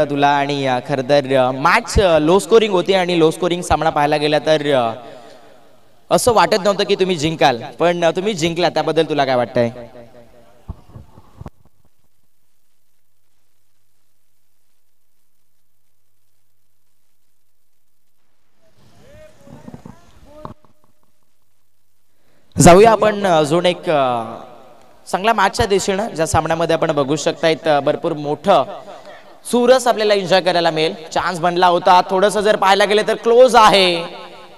तुला आणि खरं तर मॅच लो स्कोरिंग होती आणि लो स्कोरिंग सामना पाहायला गेला तर असं वाटत नव्हतं की तुम्ही जिंकाल, पण तुम्ही जिंकला. त्याबद्दल तुला काय वाटतंय? जाऊया आपण अजून एक चांगल्या मॅचच्या दिशेनं, ज्या सामन्यामध्ये आपण बघू शकतायत भरपूर मोठं चुरस आपल्याला एन्जॉय करायला मिळेल. चान्स बनला होता, थोडंसं जर पाहायला गेलं तर क्लोज आहे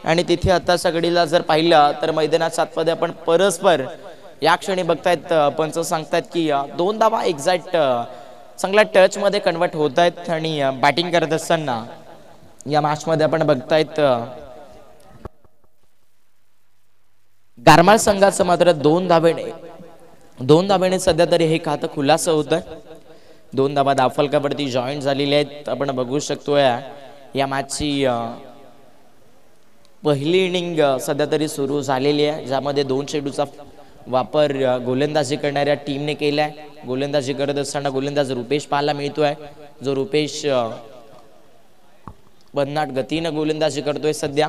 आणि तिथे आता सगळीला जर पाहिलं तर मैदानाच्या आतमध्ये आपण परस्पर या क्षणी बघतायत पंच सांगतायत की 2 धावा एक्झॅक्ट चांगल्या टच मध्ये कन्वर्ट होत आहेत आणि बॅटिंग करत असताना या मॅच मध्ये आपण बघतायत गारमाळ संघाचं मात्र 2 धावेने सध्या तरी हे खातं खुलासं होतं. 2 धावा धावफलकावरती जॉईन झालेले आहेत. आपण बघू शकतोय या मॅचची पहिली इनिंग सध्या तरी सुरू झालेली आहे, ज्यामध्ये 2 चेंडूचा वापर गोलंदाजी करणाऱ्या टीमने केलाय. गोलंदाजी करत असताना गोलंदाज रुपेश पाहायला मिळतोय, जो रुपेश भन्नाट गतीनं गोलंदाजी करतोय. सध्या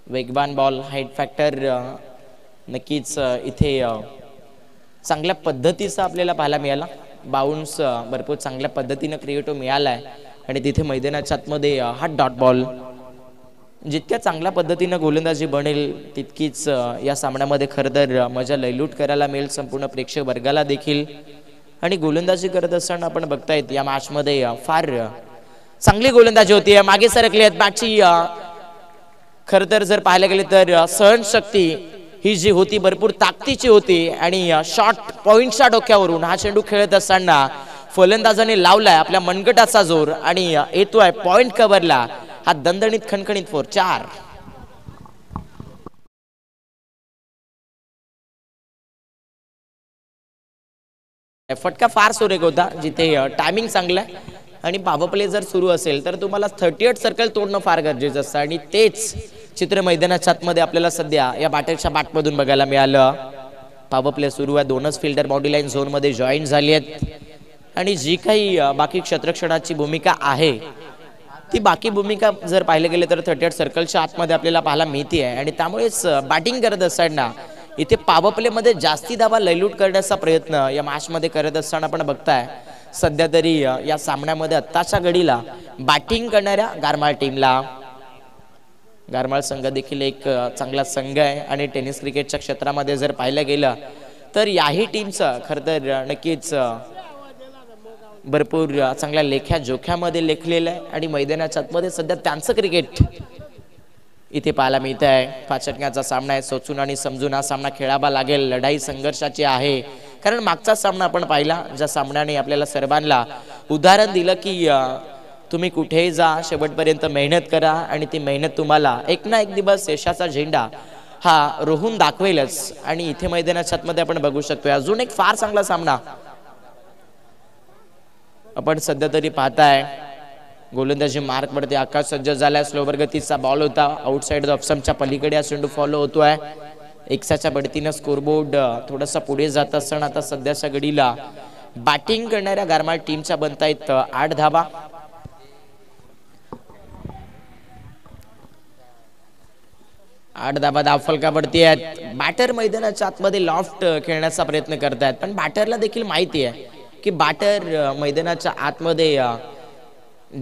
वेगवान बॉल, हाईट फॅक्टर नक्कीच इथे चांगल्या पद्धतीचा आपल्याला पाहायला मिळाला. बाउन्स भरपूर चांगल्या पद्धतीनं क्रिएट मिळालाय आणि तिथे मैदानाच्या आतमध्ये हा डॉट बॉल. जितक्या चांगल्या पद्धतीनं गोलंदाजी बनेल तितकीच या सामन्यामध्ये खरं तर मजा लयलूट करायला मिळेल संपूर्ण प्रेक्षक वर्गाला देखील. आणि गोलंदाजी करत असताना आपण बघतायत या मॅच मध्ये फार चांगली गोलंदाजी होती. मागे सरकली आहेत बॅटची. खरं तर जर पाहायला गेले तर सहनशक्ती ही जी होती भरपूर ताकदीची होती आणि शॉर्ट पॉइंटच्या डोक्यावरून हा चेंडू खेळत असताना फलंदाजाने लावलाय आपल्या मनगटाचा जोर आणि येतोय पॉइंट कव्हरला. हा दणदणीत खणखणीत 4. फटका फार सुरेख होता, जिथे टायमिंग चांगला आहे आणि पॉवर प्ले जर सुरू असेल तर तुम्हाला 38 सर्कल तोडणं फार गरजेचं असतं आणि तेच चित्र मैदानाच्या आतमध्ये आपल्याला सध्या या बॅटरच्या बॅटमधून बघायला मिळालं. पॉवर प्ले सुरू आहे, 2च फिल्डर बॉडी लाईन झोन मध्ये जॉईन झाली आहेत आणि जी काही बाकी क्षेत्ररक्षणाची भूमिका आहे ती बाकी भूमिका जर पाहिलं गेले तर 38 सर्कलच्या आतमध्ये आपल्याला पाहायला मिळते आहे. आणि त्यामुळेच बॅटिंग करत असताना इथे पॉवर प्ले मध्ये जास्ती धावा लयलूट करण्याचा प्रयत्न या मॅच मध्ये करत असताना आपण बघताय. सध्या तरी या सामन्यामध्ये आत्ताच्या घडीला बॅटिंग करणाऱ्या गारमाळ टीमला, गारमाळ संघ देखील एक चांगला संघ आहे आणि टेनिस क्रिकेटच्या क्षेत्रामध्ये जर पाहिलं गेलं तर याही टीमचं खरं तर नक्कीच भरपूर चांगल्या लेख्या जोख्यामध्ये लेखलेलं आहे आणि मैदानाच्या आतमध्ये सध्या त्यांचं क्रिकेट इथे पाहायला मिळत आहे. 5 षटकांचा सामना आहे, सोचून आणि समजून हा सामना खेळावा लागेल. लढाई संघर्षाची आहे, कारण मागचा सामना आपण पाहिला ज्या सामन्याने आपल्याला सर्वांना उदाहरण दिलं की तुम्ही कुठेही जा, शेवटपर्यंत मेहनत करा आणि ती मेहनत तुम्हाला एक ना एक दिवस यशाचा झेंडा हा रोहून दाखवेलच. आणि इथे मैदानाच्या आतमध्ये आपण बघू शकतोय अजून एक फार चांगला सामना आपण सध्या तरी पाहताय. गोलंदाजी मार्क वरती आकाश सज्ज झालाय. स्लोवर गतीचा बॉल होता, आउटसाइड ऑफ स्टंपच्या पलीकडे हा चेंडू फॉलो होतोय. एक्साच्या बढतीनं स्कोरबोर्ड थोडासा पुढे जात असताना आता सध्याच्या घडीला बॅटिंग करणाऱ्या गारमाळ टीमच्या बनतायत 8 धावा. धावफलकावरती आहेत. बॅटर मैदानाच्या आतमध्ये लॉफ्ट खेळण्याचा प्रयत्न करतायत, पण बॅटरला देखील माहिती आहे की बॅटर मैदानाच्या आतमध्ये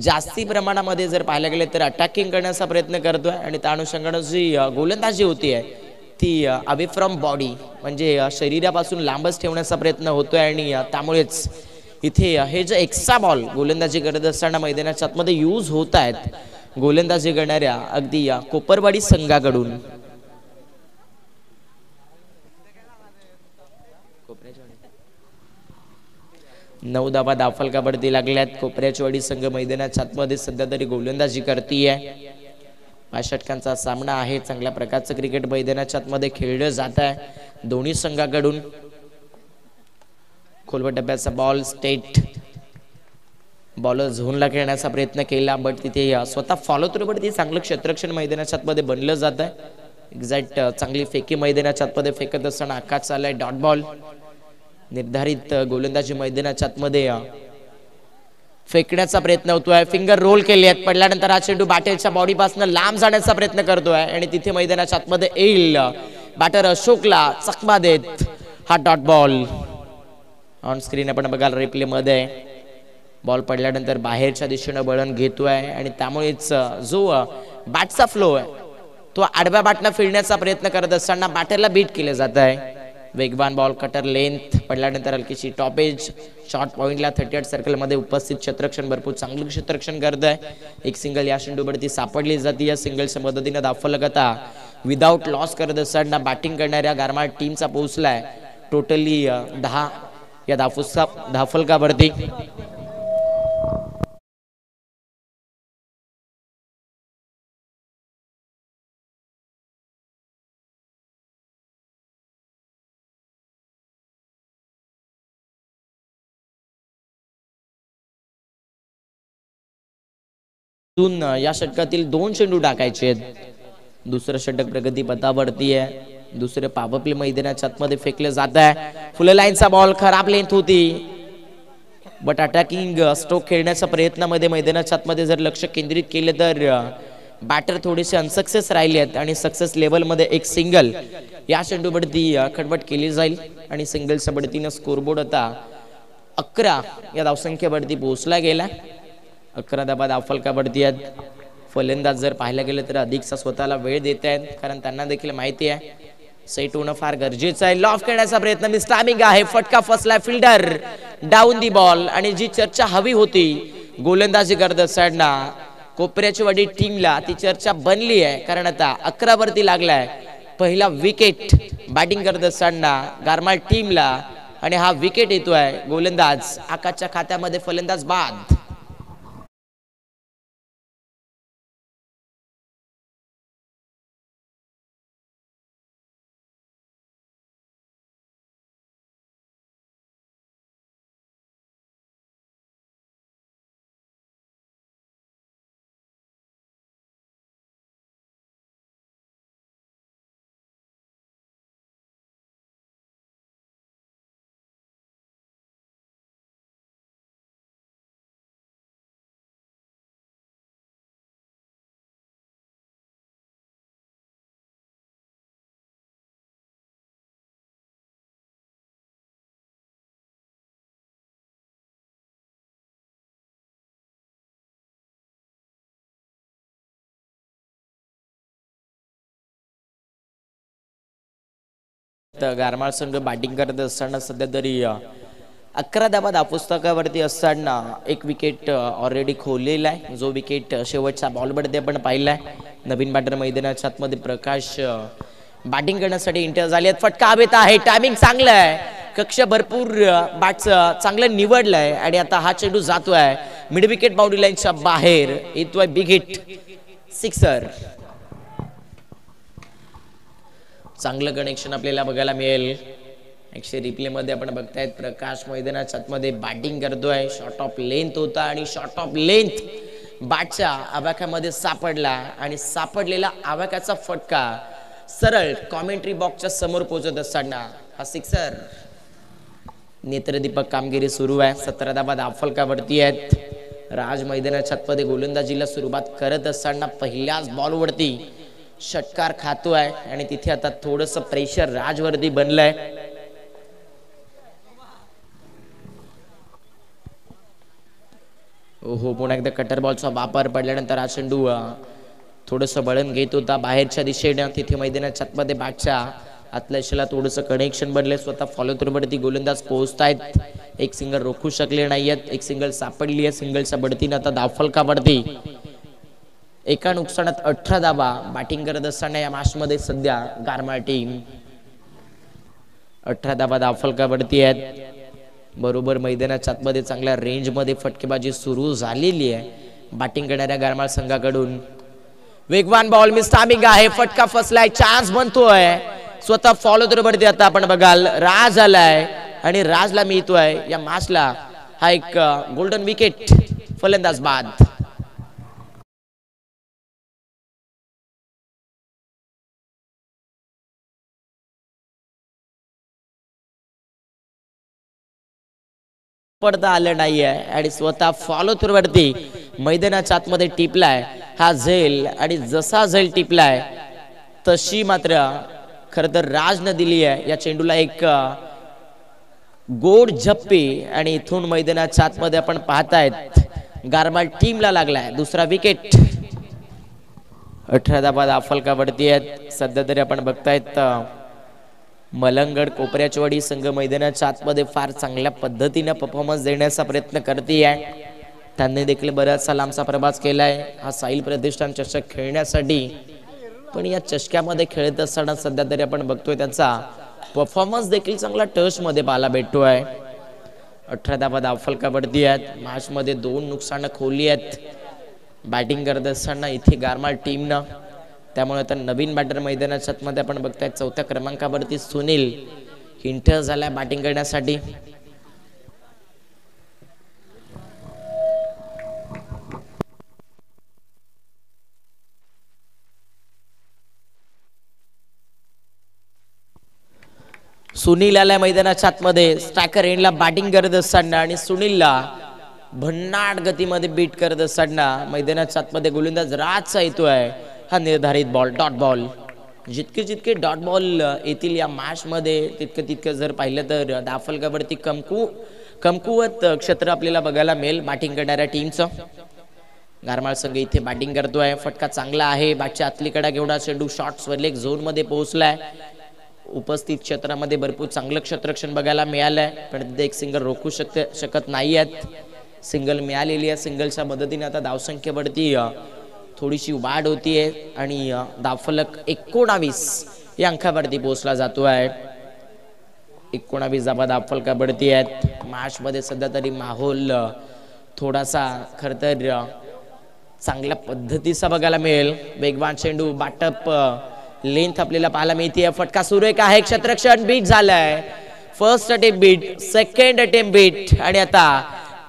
जास्ती प्रमाणामध्ये जर पाहायला गेले तर अटॅकिंग करण्याचा प्रयत्न करतोय आणि त्या अनुषंगाने जी गोलंदाजी होती आहे ती अवे फ्रॉम बॉडी म्हणजे शरीरापासून लांबच ठेवण्याचा प्रयत्न होतोय. आणि त्यामुळेच इथे हे जे एक्स्ट्रा बॉल गोलंदाजी करत असताना मैदानाच्या आतमध्ये यूज होत आहेत गोलंदाजी करणाऱ्या अगदी कोपरवाडी संघाकडून. 9 धावा धावफलकावरती लागल्यात. कोपऱ्याचीवाडी संघ मैदानाच्या आतमध्ये सध्या तरी गोलंदाजी करतीये. 5 षटकांचा सामना आहे, चांगल्या प्रकारचं क्रिकेट मैदानाच्या आतमध्ये खेळलं जात आहे दोन्ही संघाकडून. खोलवर डब्याचा बॉल स्टेट बॉलर झोनला खेळण्याचा प्रयत्न केला, बट तिथे स्वतः फॉलो थ्रू वरती चांगलं क्षेत्ररक्षण मैदानाच्या आतमध्ये बनलं जात आहे. एक्झॅक्ट चांगली फेकी मैदानाच्या आतमध्ये फेकत असताना आकाश चाललाय डॉट बॉल. निर्धारित गोलंदाजी मैदानाच्या आतमध्ये फेकण्याचा प्रयत्न होतोय, फिंगर रोल केले आहेत, पडल्यानंतर हा चेंडू बॅटरच्या बॉडीपासून लांब जाण्याचा प्रयत्न करतोय आणि तिथे मैदानाच्या आतमध्ये येईल. बॅटर अशोकला चकमा देत हा डॉट बॉल. ऑन स्क्रीन आपण बघाल रिप्ले मध्ये बॉल पडल्यानंतर बाहेरच्या दिशेनं वळण घेतोय आणि त्यामुळेच जो बॅटचा फ्लो आहे तो आडव्या बॅटनं फिरण्याचा प्रयत्न करत असताना बॅटरला बीट केले जात आहे. वेगवान बॉल कटर लेंथ पडल्यानंतर हलकीशी टॉपेज शॉर्ट पॉइंटला 38 सर्कल मध्ये उपस्थित क्षेत्ररक्षण भरपूर चांगलं क्षेत्ररक्षण करत आहे. एक सिंगल या चेंडूवरती सापडली जाते. या सिंगलच्या मदतीने धावफलक विदाउट लॉस करत असताना बॅटिंग करणाऱ्या गारमाळ टीमचा पोहोचलाय टोटली 10 या धावफलकावरती. या षटकातील 2 चेंडू टाकायचे आहेत. दुसरं षटक प्रगती पथावरती आहे. दुसरे पॉवर प्ले मैदानाच्या आतमध्ये फेकले जात आहे. फुल लाईनचा बॉल खराब लेंथ होती, बट अटॅकिंग स्ट्रोक खेळण्याच्या प्रयत्नामध्ये मैदानाच्या आतमध्ये जर लक्ष केंद्रित केले तर बॅटर थोडेसे अनसक्सेस राहिले आहेत आणि सक्सेस लेवल मध्ये एक सिंगल या चेंडूवरती खटपट केली जाईल आणि सिंगलच्या बढतीनं स्कोरबोर्ड आता 11 या धावसंख्येवरती पोहोचला गेला. 11 धावा धावफलकावरती आहेत. फलंदाज जर पाहायला गेलं तर अधिकचा स्वतःला वेळ देत आहेत, कारण त्यांना देखील माहिती आहे सेट होणं फार गरजेचं आहे. लॉफ करण्याचा प्रयत्न मिस टायमिंग आहे, फटका फसला, फिल्डर डाऊन दी बॉल. आणि जी चर्चा हवी होती गोलंदाजी करत असताना कोपऱ्याची वाडी टीमला ती चर्चा बनली आहे, कारण आता 11 वरती लागलाय पहिला विकेट बॅटिंग करत असताना गारमाळ टीमला आणि हा विकेट येतोय गोलंदाज आकाशच्या खात्यामध्ये, फलंदाज बाद. गारमाळ संघ बॅटिंग करत असताना सध्या तरी 11 धावा धावपुस्तकावरती असताना एक विकेट ऑलरेडी खोललेला आहे. जो विकेट शेवटच्या बॉलवरती आपण पाहिलाय. नवीन बॅटर मैदानाच्या आतमध्ये प्रकाश बॅटिंग करण्यासाठी इंटर झाले आहेत. फटका हवेत आहे, टायमिंग चांगलं आहे, कक्ष भरपूर बॅटचं चांगलं निवडलंय आणि आता हा चेंडू जातोय मिड विकेट बाउंड्री लाईनच्या बाहेर, येतोय बिग हिट, सिक्सर. चांगलं कनेक्शन आपल्याला बघायला मिळेल. एकशे रिप्ले मध्ये आपण बघतायत प्रकाश मैदानाच्या आतमध्ये बॅटिंग करतोय. शॉर्ट ऑफ लेंथ होता आणि शॉर्ट ऑफ लेंथ बॅटच्या आवाक्यामध्ये सापडला आणि सापडलेला आवाक्याचा फटका सरळ कॉमेंट्री बॉक्सच्या समोर पोहोचत असताना हा सिक्सर. नेत्रदीपक कामगिरी सुरू आहे. 17 धावा धावफलकावरती आहेत. राज मैदानाच्या आतमध्ये गोलंदाजीला सुरुवात करत असताना पहिल्याच बॉलवरती षटकार खातोय आणि तिथे आता थोडंसं प्रेशर राजवरती बनलंय. हो, पुन्हा एकदा कटर बॉलचा वापर पडल्यानंतर हा चेंडू थोडंसं बळण घेत होता बाहेरच्या दिशेनं. तिथे मैदानाच्या आतमध्ये बॅटच्या आतल्या दिशेला थोडंसं कनेक्शन बनलंय. स्वतः फॉलो थ्रूवरती गोलंदाज पोहोचतायत. एक सिंगल रोखू शकले नाहीयेत. एक सिंगल सापडली आहे. सिंगलच्या बढतीनं आता धावफलकावरती एका नुकसानात 18 धावा बॅटिंग करत असताना या मॅच मध्ये सध्या गारमाळ टीम 18 धावा धावफलकावरती आहेत. बरोबर मैदानाच्या आतमध्ये चांगल्या रेंज मध्ये फटकेबाजी सुरू झालेली आहे बॅटिंग करणाऱ्या गारमाळ संघाकडून. वेगवान बॉल मिस टायमिंग आहे, फटका फसलाय, चान्स बनतोय. स्वतः फॉलो थ्रूवरती आता आपण बघाल राज आलाय आणि राजला मिळतोय या मॅचला हा एक गोल्डन विकेट, फलंदाज बाद. पडता आलं नाहीये आणि स्वतः फॉलो थ्रू वरती मैदानाच्या आतमध्ये टिपलाय हा झेल. आणि जसा झेल टिपलाय तशी मात्र खर तर राजनं दिली आहे या चेंडूला एक गोड झप्पी. आणि इथून मैदानाच्या आतमध्ये आपण पाहतायत गारमाल टीमला लागलाय दुसरा विकेट. 18 धावा फलकावरती आहेत. सध्या तरी आपण बघतायत मलंगड कोपऱ्याचवाडी संघ मैदानाच्या आतमध्ये फार चांगल्या पद्धतीने परफॉर्मन्स देण्याचा प्रयत्न करते आहे. त्यांनी देखील बराचसा लांबचा प्रवास केलाय हा साहिल प्रतिष्ठान चषक खेळण्यासाठी. पण या चषक्यामध्ये खेळत असताना सध्या तरी आपण बघतोय त्यांचा परफॉर्मन्स देखील चांगला टच मध्ये पाहायला भेटतोय. 18 धावा फलकावरती आहेत. मॅच मध्ये 2 नुकसान खोली आहेत बॅटिंग करत असताना इथे गारमाल टीमनं. त्यामुळे आता नवीन बॅटर मैदानाच्या आतमध्ये आपण बघताय 4थ्या क्रमांकावरती सुनील इंटर झालाय बॅटिंग करण्यासाठी. सुनील आलाय मैदानाच्या आतमध्ये स्ट्रायकर एंडला बॅटिंग करत असताना. आणि सुनीलला भन्नाट गतीमध्ये बीट करत असताना मैदानाच्या आतमध्ये गोलंदाज राजचा येतोय हा निर्धारित बॉल डॉट बॉल. जितके जितके डॉट बॉल येतील या मॅच मध्ये तितकं जर पाहिलं तर दाफलकावरती कमकुवत क्षेत्र आपल्याला बघायला मिळेल बॅटिंग करणाऱ्या टीमचं. गारमाळ संघ इथे बॅटिंग करतोय. फटका चांगला आहे बॅटच्या आतलीकडे घेऊन चेंडू शॉर्ट्स वर लेग झोन मध्ये पोहोचलाय. उपस्थित क्षेत्रामध्ये भरपूर चांगलं क्षेत्ररक्षण बघायला मिळालंय पण तिथे एक सिंगल रोखू शकत नाही आहेत. सिंगल मिळालेली आहे. सिंगलच्या मदतीने आता धावसंख्येवरती थोडीशी वाढ होतीये आणि धावफलक 19 या अंकावरती पोहोचला जातो आहे. 19 धावा धावफलकावरती आहेत. मॅच मध्ये सध्या तरी माहोल थोडासा खर तर चांगल्या पद्धतीचा बघायला मिळेल. वेगवान चेंडू बाटप लेंथ आपल्याला पाहायला मिळते. फटका सुरेख आहे. क्षेत्ररक्षण बीट झालंय. First attempt beat second attempt beat आणि आता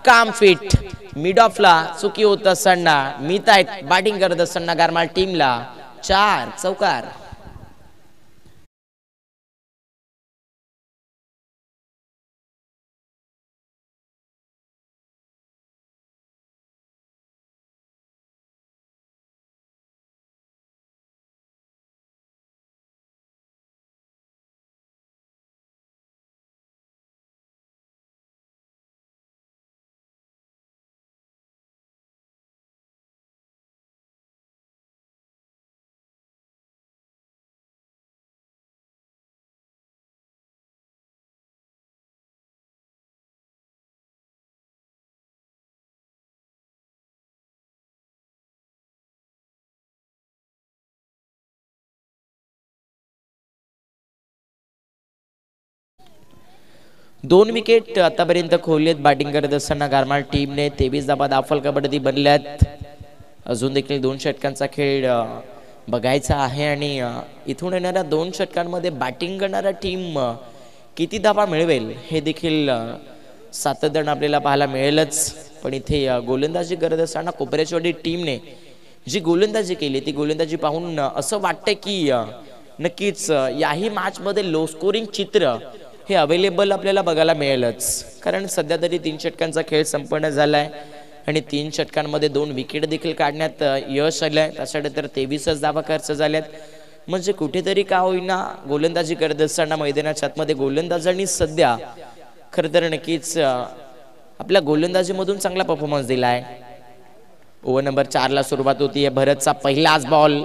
काम फिट. मिड ऑफला चुकी होत असताना मित आहेत बॅटिंग करत असताना गारमाल टीमला 4 चौकार. दोन विकेट आतापर्यंत खोललेत बॅटिंग करत असताना गारमाल टीमने. 23 धावा धावफलकावरती बनल्यात. अजून देखील 2 षटकांचा खेळ बघायचा आहे आणि इथून येणाऱ्या 2 षटकांमध्ये बॅटिंग करणारा टीम किती धावा मिळवेल हे देखील सातत्याने आपल्याला पाहायला मिळेलच. पण इथे गोलंदाजी करत असताना कोपऱ्याचवाडी टीमने जी गोलंदाजी केली ती गोलंदाजी पाहून असं वाटतं की नक्कीच याही मॅच मध्ये लो स्कोरिंग चित्र हे अवेलेबल आपल्याला बघायला मिळेलच. कारण सध्या तरी 3 षटकांचा खेळ संपन्न झालाय आणि 3 षटकांमध्ये 2 विकेट देखील काढण्यात यश आलंय. त्यासाठी तर 23 धावा खर्च झाल्यात. म्हणजे कुठेतरी का होईना गोलंदाजी करत असताना मैदानाच्या आतमध्ये गोलंदाजांनी सध्या खरं तर नक्कीच आपल्या गोलंदाजीमधून चांगला परफॉर्मन्स दिलाय. ओव्हर नंबर 4 ला सुरुवात होतीये. भरतचा पहिलाच बॉल.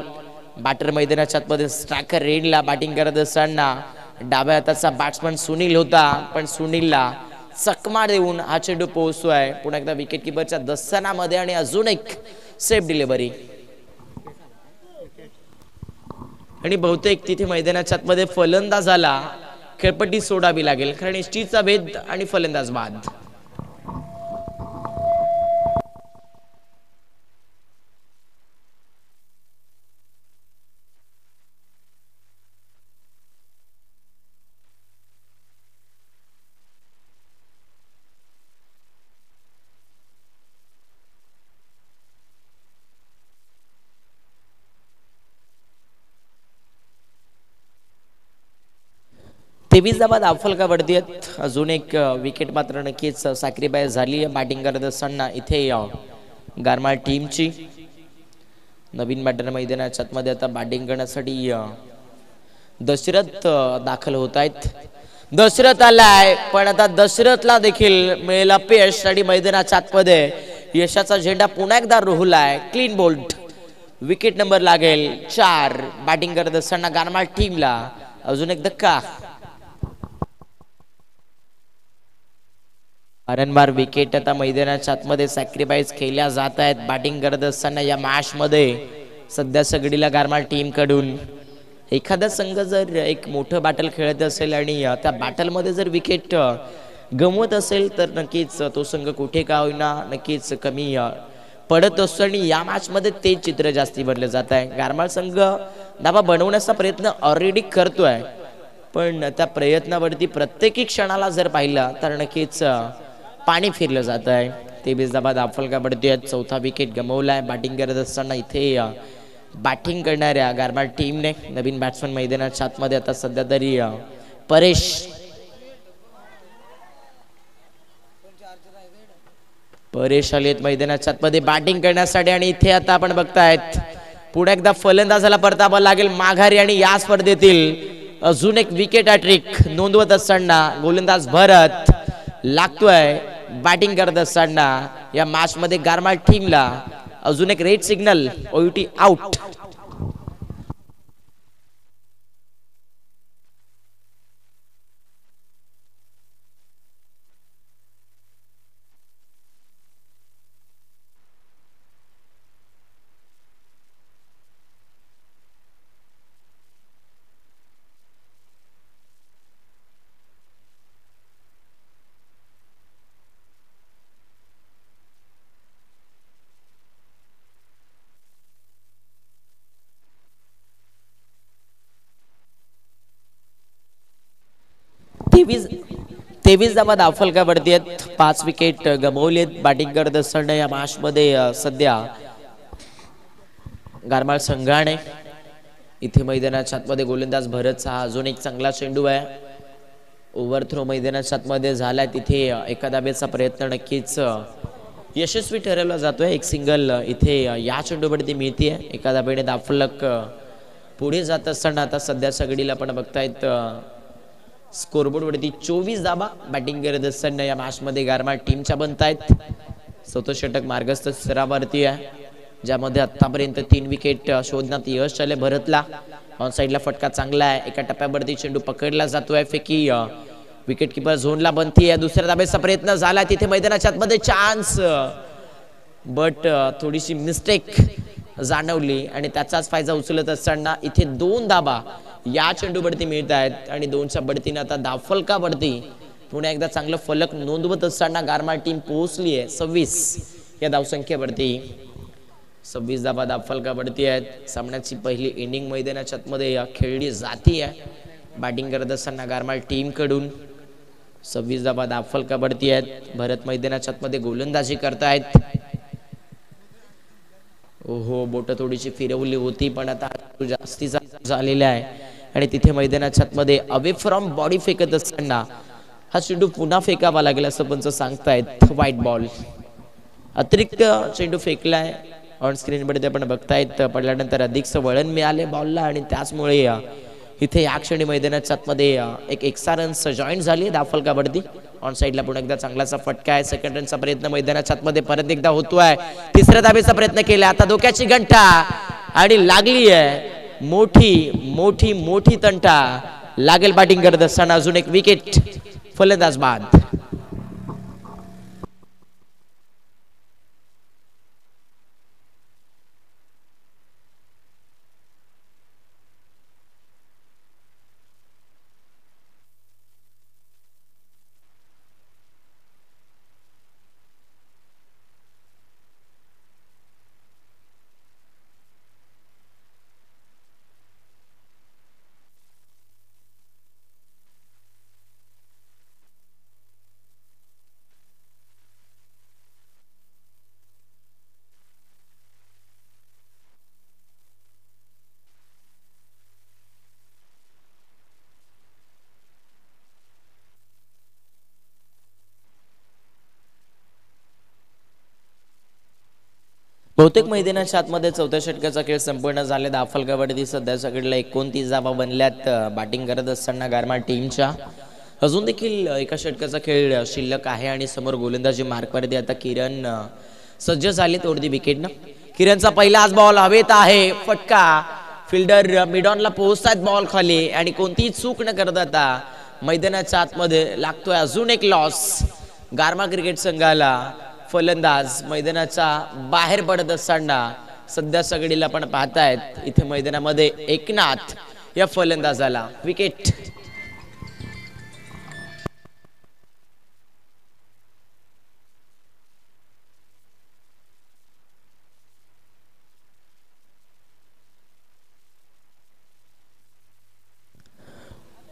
बॅटर मैदानाच्या आतमध्ये स्ट्रायकर रेनला बॅटिंग करत असताना डाव्या हाताचा बॅट्समन सुनील होता पण सुनीलला चकमा देऊन हा चेंडू पोहोचतोय पुन्हा एकदा विकेट किपरच्या दस्तानामध्ये आणि अजून एक सेफ डिलिव्हरी. आणि बहुतेक तिथे मैदानाच्या आतमध्ये फलंदाजाला खेळपट्टी सोडावी लागेल कारण एसटीचा भेद आणि फलंदाज बाद. 23 धावा धावफलकावरती आहेत. अजून एक विकेट मात्र नक्कीच सॅक्रिफाईस झाली आहे बॅटिंग करत असताना इथे गारमाळ टीमची. नवीन बॅटर मैदानाच्या आतमध्ये आता बॅटिंग करण्यासाठी दशरथ दाखल होत आहेत. दशरथ आलाय, पण आता दशरथला देखील मिळेल अपयश आणि मैदानाच्या आतमध्ये यशाचा झेंडा पुन्हा एकदा रोहलाय. क्लीन बोल्ड विकेट नंबर लागेल 4 बॅटिंग करत असताना गारमाळ टीमला. अजून एक धक्का. वारंवार विकेट आता मैदानाच्या आतमध्ये सॅक्रिफाईस केल्या जात आहेत बॅटिंग करत असताना या मॅच मध्ये. सध्या सगळीला गारमाळ टीम कडून एखादा संघ जर एक मोठं बॅटल खेळत असेल आणि त्या बॅटल मध्ये जर विकेट गमवत असेल तर नक्कीच तो संघ कुठे का होईना नक्कीच कमी पडत असतो आणि या मॅच मध्ये ते चित्र जास्ती बनलं जात आहे. गारमाळ संघ धाबा बनवण्याचा प्रयत्न ऑलरेडी करतोय, पण त्या प्रयत्नावरती प्रत्येकी क्षणाला जर पाहिला तर नक्कीच पाणी फिरलं जात आहे. 23 धावा धावफलकावरती आहेत. चौथा विकेट गमावलाय बॅटिंग करत असताना इथे बॅटिंग करणाऱ्या गारमाळ टीमने. नवीन बॅट्समन मैदानाच्या आतमध्ये आता सध्या तरी परेश. परेश आलेत मैदानाच्या आतमध्ये बॅटिंग करण्यासाठी आणि इथे आता आपण बघतायत पुढे एकदा फलंदाजाला परतावा लागेल माघारी आणि या स्पर्धेतील अजून एक विकेट हॅट्रिक नोंदवत असताना गोलंदाज भरत लागतोय बॅटिंग करत असताना या मॅच मध्ये गारमाळ टीमला. अजून एक रेड सिग्नल ओयूटी आउट. तेवीस धावा धावफलकावरती आहेत. 5 विकेट गमावलेत बॅटिंग करत असताना या मॅच मध्ये सध्या गारमाळ संघाने. इथे मैदानाच्या आतमध्ये गोलंदाज भरतचा अजून एक चांगला चेंडू आहे. ओव्हरथ्रो मैदानाच्या आतमध्ये झालाय. तिथे एका धाब्याचा प्रयत्न नक्कीच यशस्वी ठरवला जातोय. एक सिंगल इथे या चेंडूवरती मिळतीये. एका धाब्याने धावफलक पुढे जात असताना आता सध्या सगळीला पण बघतायत स्कोरबोर्ड वरती 24 धाबा बॅटिंग करत असताना या मॅच मध्ये गारमाळ टीमच्या बनतायत. 67 षटक मार्गस्थ स्तरावरती आहे, ज्यामध्ये आतापर्यंत 3 विकेट शोधण्यात यश आले भरतला. ऑन साइडला फटका चांगला आहे. एका टप्प्यावरती चेंडू पकडला जातोय. फेकी विकेट किपर झोनला बनतीये. दुसऱ्या धाब्याचा प्रयत्न झाला तिथे मैदानाच्या आतमध्ये चान्स, बट थोडीशी मिस्टेक जाणवली आणि त्याचाच फायदा उचलत असताना इथे 2 धाबा या चेंडूवरती मिळत आहेत आणि 2च्या बढतीने आता धावफलकावरती पुन्हा एकदा चांगलं फलक नोंदवत असताना गारमाळ टीम पोहोचली आहे 26 या धावसंख्येवरती. 26 धाबा धावफलकावरती आहेत. सामन्याची पहिली इनिंग मैदानाच्या आतमध्ये खेळली जाती आहे बॅटिंग करत असताना गारमाळ टीम कडून. 26 धाबा धावफलकावरती आहेत. भरत मैदानाच्या आतमध्ये गोलंदाजी करतायत. ओहो, बोट थोडीशी फिरवली होती पण आता जास्तीचा झालेला आहे आणि तिथे मैदानाच्या आतमध्ये अवे फ्रॉम बॉडी फेकत असताना हा चेंडू पुन्हा फेकावा लागेल असं पंच सांगतायत. व्हाईट बॉल, अतिरिक्त चेंडू फेकलाय. ऑन स्क्रीन मध्ये आपण बघतायत पडल्यानंतर अधिकच वळण मिळाले बॉलला आणि त्याचमुळे इथे या क्षणी मैदानाच्या आतमध्ये एक एक्स्ट्रा रन्स जॉईन झाली धावफलकावरती. ऑन साइडला पुन्हा एकदा चांगलाचा फटका आहे. सेकंड रनचा प्रयत्न मैदानाच्या आतमध्ये परत एकदा होतोय. तिसऱ्या धाब्याचा प्रयत्न केला. आता डोक्याची घंटा आणि लागली आहे. मोठी मोठी मोठी तंटा लागेल बॅटिंग करत असताना. अजून एक विकेट फलंदाज बाद. बहुतेक मैदानाच्या आतमध्ये चौथ्या षटकाचा खेळ संपूर्ण झाले. दहा फलकावरती सध्या सगळीला 29 धावा बनल्यात बॅटिंग करत असताना गारमाळ टीमच्या. अजून देखील एका षटकाचा खेळ शिल्लक आहे आणि समोर गोलंदाजी मार्कवरती आता किरण सज्ज झाले तोडती विकेटनं. किरणचा पहिलाच बॉल हवेत आहे, फटका. फिल्डर मिडॉनला पोहोचतात बॉल खाली आणि कोणतीही चूक न करता आता मैदानाच्या आतमध्ये लागतोय अजून एक लॉस गारमाळ क्रिकेट संघाला. फलंदाज मैदानाच्या बाहेर पडत असताना सध्या सगळीला आपण पाहतायत इथे मैदानामध्ये एकनाथ या फलंदाजाला विकेट.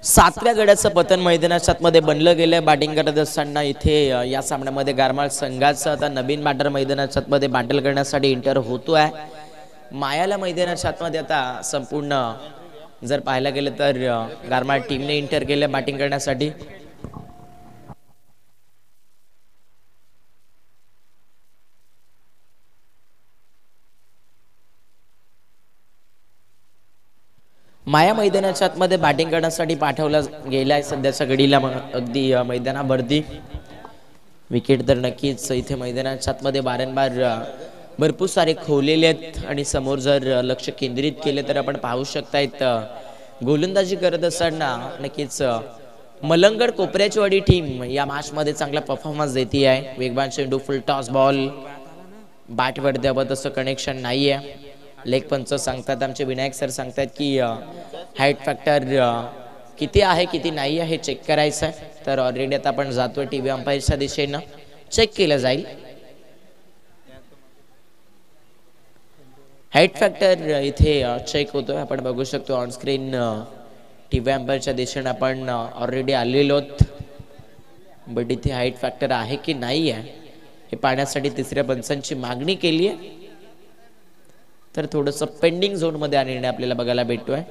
सातव्या गड्याचं पतन मैदानाच्या आतमध्ये बनलं गेलं बॅटिंग करत असताना. इथे या सामन्यामध्ये गारमाळ संघाचा आता नवीन बॅटर मैदानाच्या आतमध्ये बॅटल करण्यासाठी एंटर होतोय. मायाला मैदानाच्या आतमध्ये आता संपूर्ण जर पाहायला गेलं तर गारमाळ टीमने एंटर केलं बॅटिंग करण्यासाठी. माया मैदानाच्या आतमध्ये बॅटिंग करण्यासाठी पाठवला गेलाय सध्याच्या घडीला अगदी मैदानावरती. विकेट तर नक्कीच इथे मैदानाच्या आतमध्ये वारंवार भरपूर सारे खोवलेले आहेत आणि समोर जर लक्ष केंद्रित केले तर आपण पाहू शकतायत गोलंदाजी करत असताना नक्कीच मलंगड कोपऱ्याचीवाडी टीम या मॅचमध्ये चांगला परफॉर्मन्स देते आहे. वेगवान चेंडू, फुल टॉस बॉल, बॅटवर द्यावं तसं कनेक्शन नाही आहे. लेग पंच सांगतात आमचे विनायक सर सांगतात की हाईट फॅक्टर किती आहे किती नाही आहे हे चेक करायचं आहे. तर ऑलरेडी आता आपण जातोय टीव्ही अंपायरच्या दिशेनं, चेक केलं जाईल. हाईट फॅक्टर इथे चेक होतोय, आपण बघू शकतो ऑन स्क्रीन. टीव्ही अंपायरच्या दिशेनं आपण ऑलरेडी आलेलो आहोत, बट इथे हाईट फॅक्टर आहे की नाही आहे हे पाहण्यासाठी तिसऱ्या पंचांची मागणी केली आहे. तर थोडंसं पेंडिंग झोन मध्ये हा निर्णय आपल्याला बघायला भेटतोय.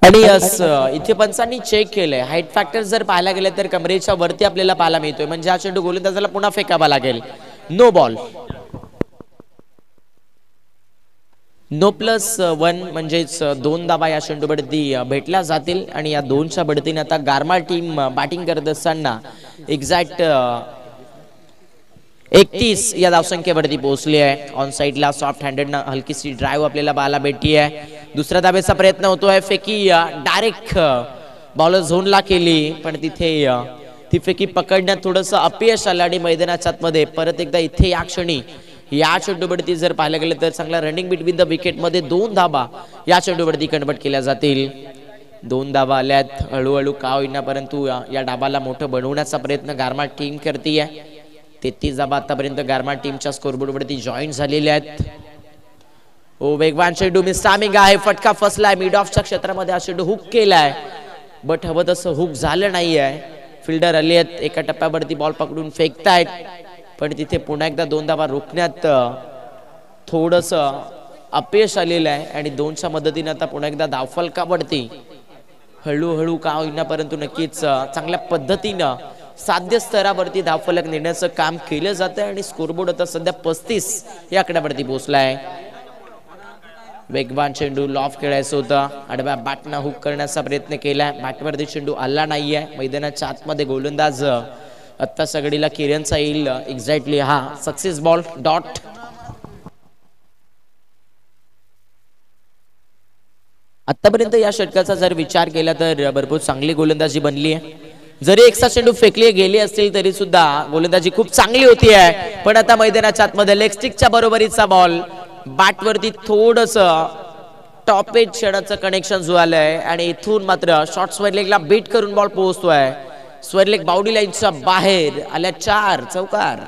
आणि इथे पंचांनी चेक केलंय. हाईट फॅक्टर जर पाहायला गेलं तर कमरेच्या वरती आपल्याला पाहायला मिळतोय, म्हणजे हा चेंडू गोलंदाजाला पुन्हा फेकावा लागेल. No ball. नो +1 म्हणजेच 2 धावा या चेंडूवरती भेटल्या जातील. आणि या 2च्या बढतीने आता गारमाळ टीम बॅटिंग करत असताना एक्झॅक्ट 31 या धावसंख्येवरती पोहोचली आहे. ऑन साइडला सॉफ्ट हँडेडनं हलकीशी ड्राईव्ह आपल्याला पाहायला भेटली आहे. दुसऱ्या धाब्याचा प्रयत्न होतोय, फेकी डायरेक्ट बॉलर झोनला केली, पण तिथे ती फेकी पकडण्यात थोडंसं अपयश आलं आणि मैदानाच्या आतमध्ये परत एकदा इथे या क्षणी या चेंडूवरती जर पाहायला गेलं तर चांगला रनिंग बिटवीन द विकेट मध्ये 2 धाबा या चेंडूवरती कन्वर्ट केल्या जातील. 2 धाबा आल्यात, हळूहळू का होईना परंतु या डाबाला मोठं बनवण्याचा प्रयत्न गारमाळ टीम करते आहे. 33 धाबा आतापर्यंत गारमाळ टीमच्या स्कोरबोर्डवरती जॉईन झालेल्या आहेत. ओ वेगवान चेंडू, मिस टायमिंग आहे, फटका फसलाय. मिड ऑफच्या क्षेत्रामध्ये हा चेंडू हुक केलाय, बट हवं तसं हुक झालं नाही आहे. फिल्डर आले आहेत, एका टप्प्यावरती बॉल पकडून फेकतायत, पण तिथे पुन्हा एकदा 2 धावा रोखण्यात थोडंसं अपयश आलेलं आहे. आणि 2च्या मदतीने आता पुन्हा एकदा धावफलकावरती हळूहळू का होईना परंतु नक्कीच चांगल्या पद्धतीनं साध्य स्तरावरती धावफलक नेण्याचं काम केलं जातं आणि स्कोरबोर्ड आता सध्या 35 या आकड्यावरती पोहोचलाय. वेगवान चेंडू, लॉफ खेळायचं होतं, आडव्या बॅटनं हुक करण्याचा प्रयत्न केलाय, बॅटवरती चेंडू आला नाहीये. मैदानाच्या आतमध्ये गोलंदाज आत्ता सगळीला किरणचा येईल. एक्झॅक्टली हा सक्सेस बॉल डॉट. आतापर्यंत या षटकाचा जर विचार केला तर भरपूर चांगली गोलंदाजी बनली आहे. जरी एकसा चेंडू फेकले गेले असतील तरी सुद्धा गोलंदाजी खूप चांगली होती आहे. पण आता मैदानाच्या आतमध्ये लेग स्टिकच्या बरोबरीचा बॉल, बॅटवरती थोडस टॉप एज क्षणाचं कनेक्शन जुळालंय आणि इथून मात्र शॉर्ट स्क्वेअर लेगला बीट करून बॉल पोहोचतोय. स्क्वेअर लेग बाउंड्री लाईनच्या बाहेर आल्या 4 चौकार.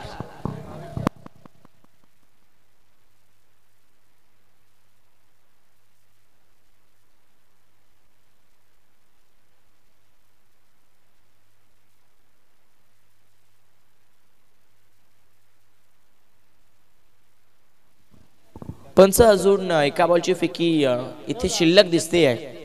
पंच अजून एका बॉलची फेकी इथे शिल्लक दिसते आहे.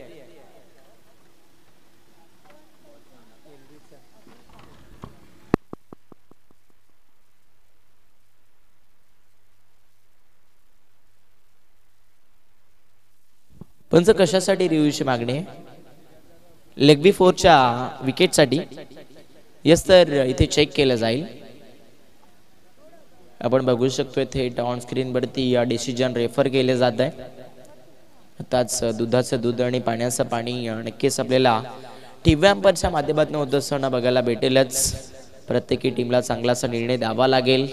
पंच कशासाठी रिव्ह्यूची मागणी आहे? लेग बी 4च्या विकेटसाठी. यस, तर इथे चेक केलं जाईल. आपण बघू शकतोय थेट ऑन स्क्रीन वरती डिसिजन रेफर केले जात आहे. आताच दुधाचं दूध आणि पाण्याचं पाणी नक्कीच आपल्याला टीव्ही अंपायरच्या माध्यमातून होत असताना बघायला भेटेलच. प्रत्येकी टीमला चांगलासा निर्णय द्यावा लागेल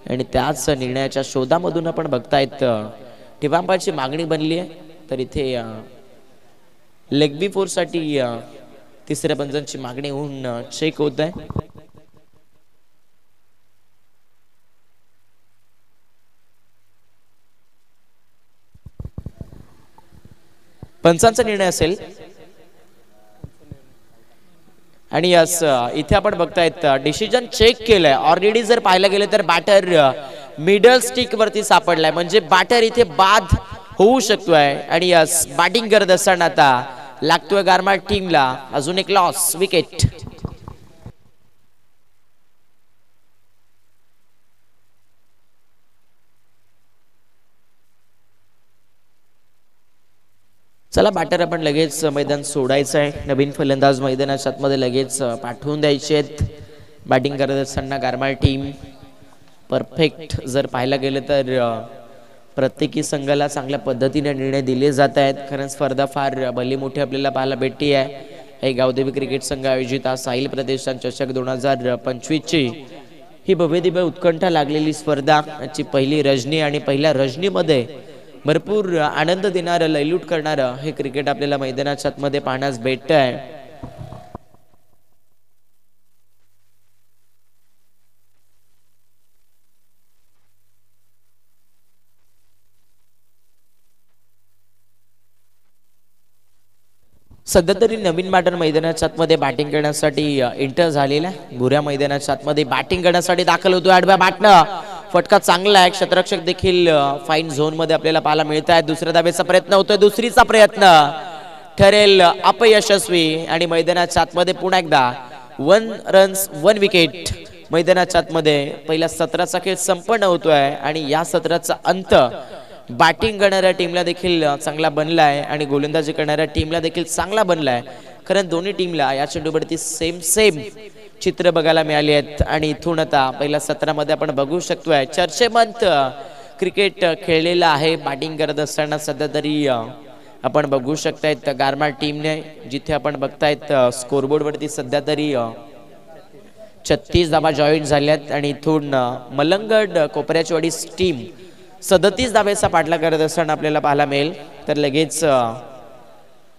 आणि त्याच निर्णयाच्या शोधामधून आपण बघतायत टीव्ही अंपायरची मागणी बनली आहे. तर इथे लेग बी 4 साठी तिसऱ्या पंचांची मागणी होऊन चेक होत आहे. पंचांचा निर्णय असेल आणि यस इथे आपण बघतायत डिसिजन चेक केलंय. ऑलरेडी जर पाहायला गेलं तर बॅटर मिडल स्टिक वरती सापडलाय, म्हणजे बॅटर इथे बाद होऊ शकतोय. आणि यस, बॅटिंग करत असताना आता लागतोय गारमाट टीमला अजून एक लॉस विकेट. चला बॅटर आपण लगेच मैदान सोडायचं आहे. नवीन फलंदाज मैदानाच्या आतमध्ये लगेच पाठवून द्यायचे आहेत. बॅटिंग करत असताना गारमाळ टीम परफेक्ट जर पाहायला गेलं तर प्रत्येकी संघाला चांगल्या पद्धतीने निर्णय दिले जात आहेत. कारण स्पर्धा फार भली मोठी आपल्याला पाहायला भेटती आहे. हे गावदेवी क्रिकेट संघ आयोजित साहिल प्रतिष्ठान चषक 2025 ची ही भव्यदिव्य उत्कंठा लागलेली स्पर्धा ची पहिली रजनी आणि पहिल्या रजनीमध्ये भरपूर आनंद देणारं लयलूट करणारं हे क्रिकेट आपल्याला मैदानाच्या आतमध्ये पाहण्यास भेटत आहे. सध्या तरी नवीन बॅटर मैदानाच्या आतमध्ये बॅटिंग करण्यासाठी एंटर झालेला आहे. भुऱ्या मैदानाच्या आतमध्ये बॅटिंग करण्यासाठी दाखल होतो. आडव्या बॅटनं फटका चांगला आहे. क्षेत्ररक्षक देखील फाईन झोन मध्ये आपल्याला पाहायला मिळत आहे. दुसऱ्या धावेचा प्रयत्न होतोय, दुसरीचा प्रयत्न ठरेल अपयशस्वी आणि मैदानाच्या आतमध्ये पुन्हा एकदा 1 रन्स 1 विकेट. मैदानाच्या आतमध्ये पहिल्या सत्राचा खेळ संपन्न होतोय आणि या सत्राचा अंत बॅटिंग करणाऱ्या टीमला देखील चांगला बनलाय आणि गोलंदाजी करणाऱ्या टीमला देखील चांगला बनलाय. कारण दोन्ही टीमला या चेंडूवरती सेम चित्र बघायला मिळाली आहेत. आणि इथून आता पहिल्या सत्रामध्ये आपण बघू शकतोय चर्चेमंत क्रिकेट खेळलेला आहे. बॅटिंग करत असताना सध्या तरी आपण बघू शकतायत गारमाळ टीमने जिथे आपण बघतायत स्कोरबोर्ड वरती सध्या तरी 36 धावा जॉईन झाल्यात आणि इथून मलंगड कोपऱ्याचीवाडी टीम 37 धावेचा पाठलाग करत असताना आपल्याला पाहायला मिळेल. तर लगेच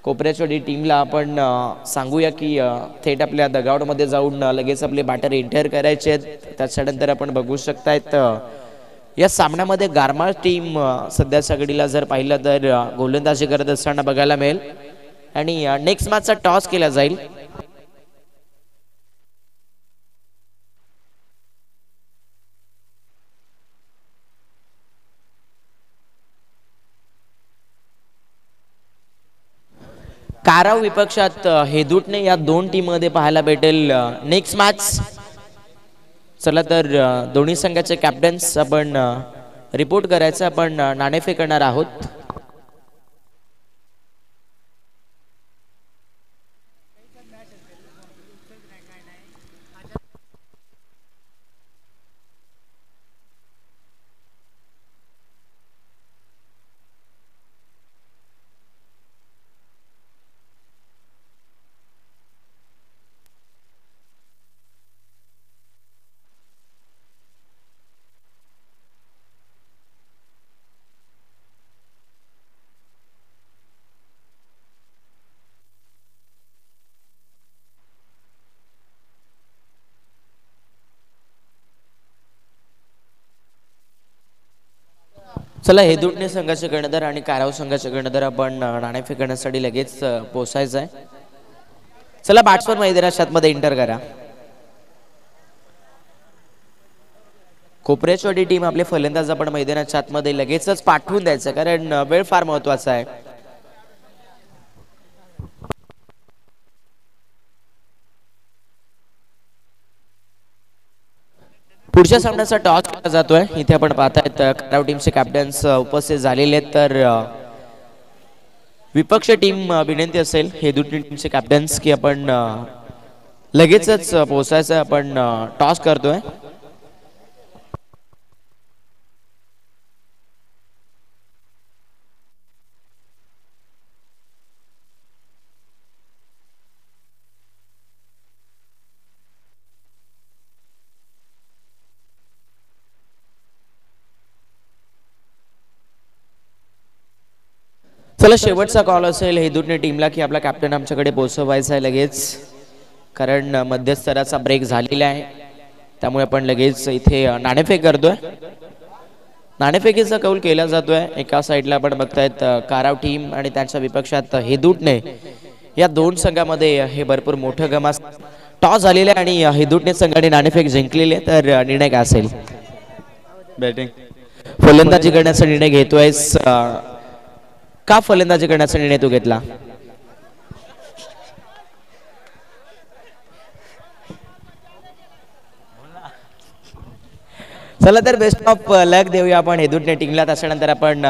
कोपऱ्याचीवाडी टीमला आपण सांगूया की थेट आपल्या दगावमध्ये जाऊन लगेच आपले बॅटर एंटर करायचे आहेत. त्याच्यानंतर आपण बघू शकतायत या सामन्यामध्ये गारमाळ टीम सध्याच्या घडीला जर पाहिलं तर गोलंदाजी करत असताना बघायला मिळेल आणि नेक्स्ट मॅचचा टॉस केला जाईल. काराव विपक्षात हेदूटने या दोन टीम मध्ये पाहायला भेटेल नेक्स्ट मॅच. चला तर दोन्ही संघाचे कॅप्टन्स आपण रिपोर्ट करायचं आपण नाणेफेक करणार आहोत. चला हेदूटणे संघाचे कर्णधार आणि काराव संघाचे कर्णधार आपण नाणेफेक करण्यासाठी लगेच पोहोचायचं आहे. चला बॅट्समन मैदानाच्या आतमध्ये एंटर करा. कोपरेचवाडी टीम आपले फलंदाज आपण मैदानाच्या आतमध्ये लगेचच पाठवून द्यायचं, कारण वेळ फार महत्वाचा आहे. पुढच्या सामन्याचा टॉस केला जातोय. इथे आपण पाहतायत कराव टीमचे कॅप्टन्स उपस्थित झालेले आहेत. तर विपक्ष टीम विनंती असेल हे दोन्ही टीमचे कॅप्टन्स की आपण लगेचच पोहोचायचं. आपण टॉस करतोय. चला, शेवटचा कॉल असेल हे दोन्ही टीमला की आपला कॅप्टन आमच्याकडे पोहोचवायचा आहे लगेच, कारण मध्यस्तराचा ब्रेक झालेला आहे. त्यामुळे आपण लगेच इथे नाणेफेक करतोय. नाणेफेकीचा कौल केला जातोय. एका साईडला आपण बघतायत काराव टीम आणि त्यांच्या विपक्षात हेदूटणे. या दोन संघामध्ये हे भरपूर मोठं गमास टॉस झालेला आहे आणि हेदूटणे संघाने नाणेफेक जिंकलेली आहे. तर निर्णय काय असेल? बॅटिंग. फलंदाजी करण्याचा निर्णय घेतोयस. का फलंदाजी करण्याचा निर्णय तू घेतला? चला तर बेस्ट ऑफ लक देऊया आपण हेदूटणे टीमला. त्याच्यानंतर आपण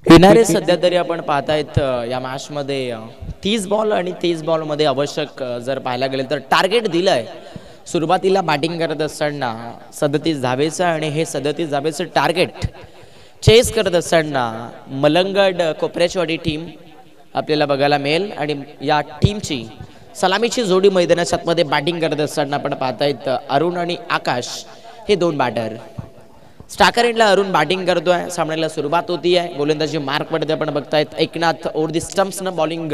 येणारे सध्या तरी आपण पाहतायत या मॅच मध्ये 30 बॉल आणि 30 बॉल मध्ये आवश्यक जर पाहायला गेले तर टार्गेट दिलंय. सुरुवातीला बॅटिंग करत असताना 37 धावेचं आणि हे 37 धावेचं टार्गेट चेस करत असताना मलंगड कोपरेचवाडी टीम आपल्याला बघायला मिळेल. आणि या टीमची सलामीची जोडी मैदानाच्या आतमध्ये बॅटिंग करत असताना आपण पाहतायत अरुण आणि आकाश हे दोन बॅटर. स्टाकर एंडला अरुण बॅटिंग करतोय. सामन्याला सुरुवात होती आहे. गोलंदाजी मार्क पडते आपण बघतायत. एकनाथ ओव्हर दी स्टंप्सनं बॉलिंग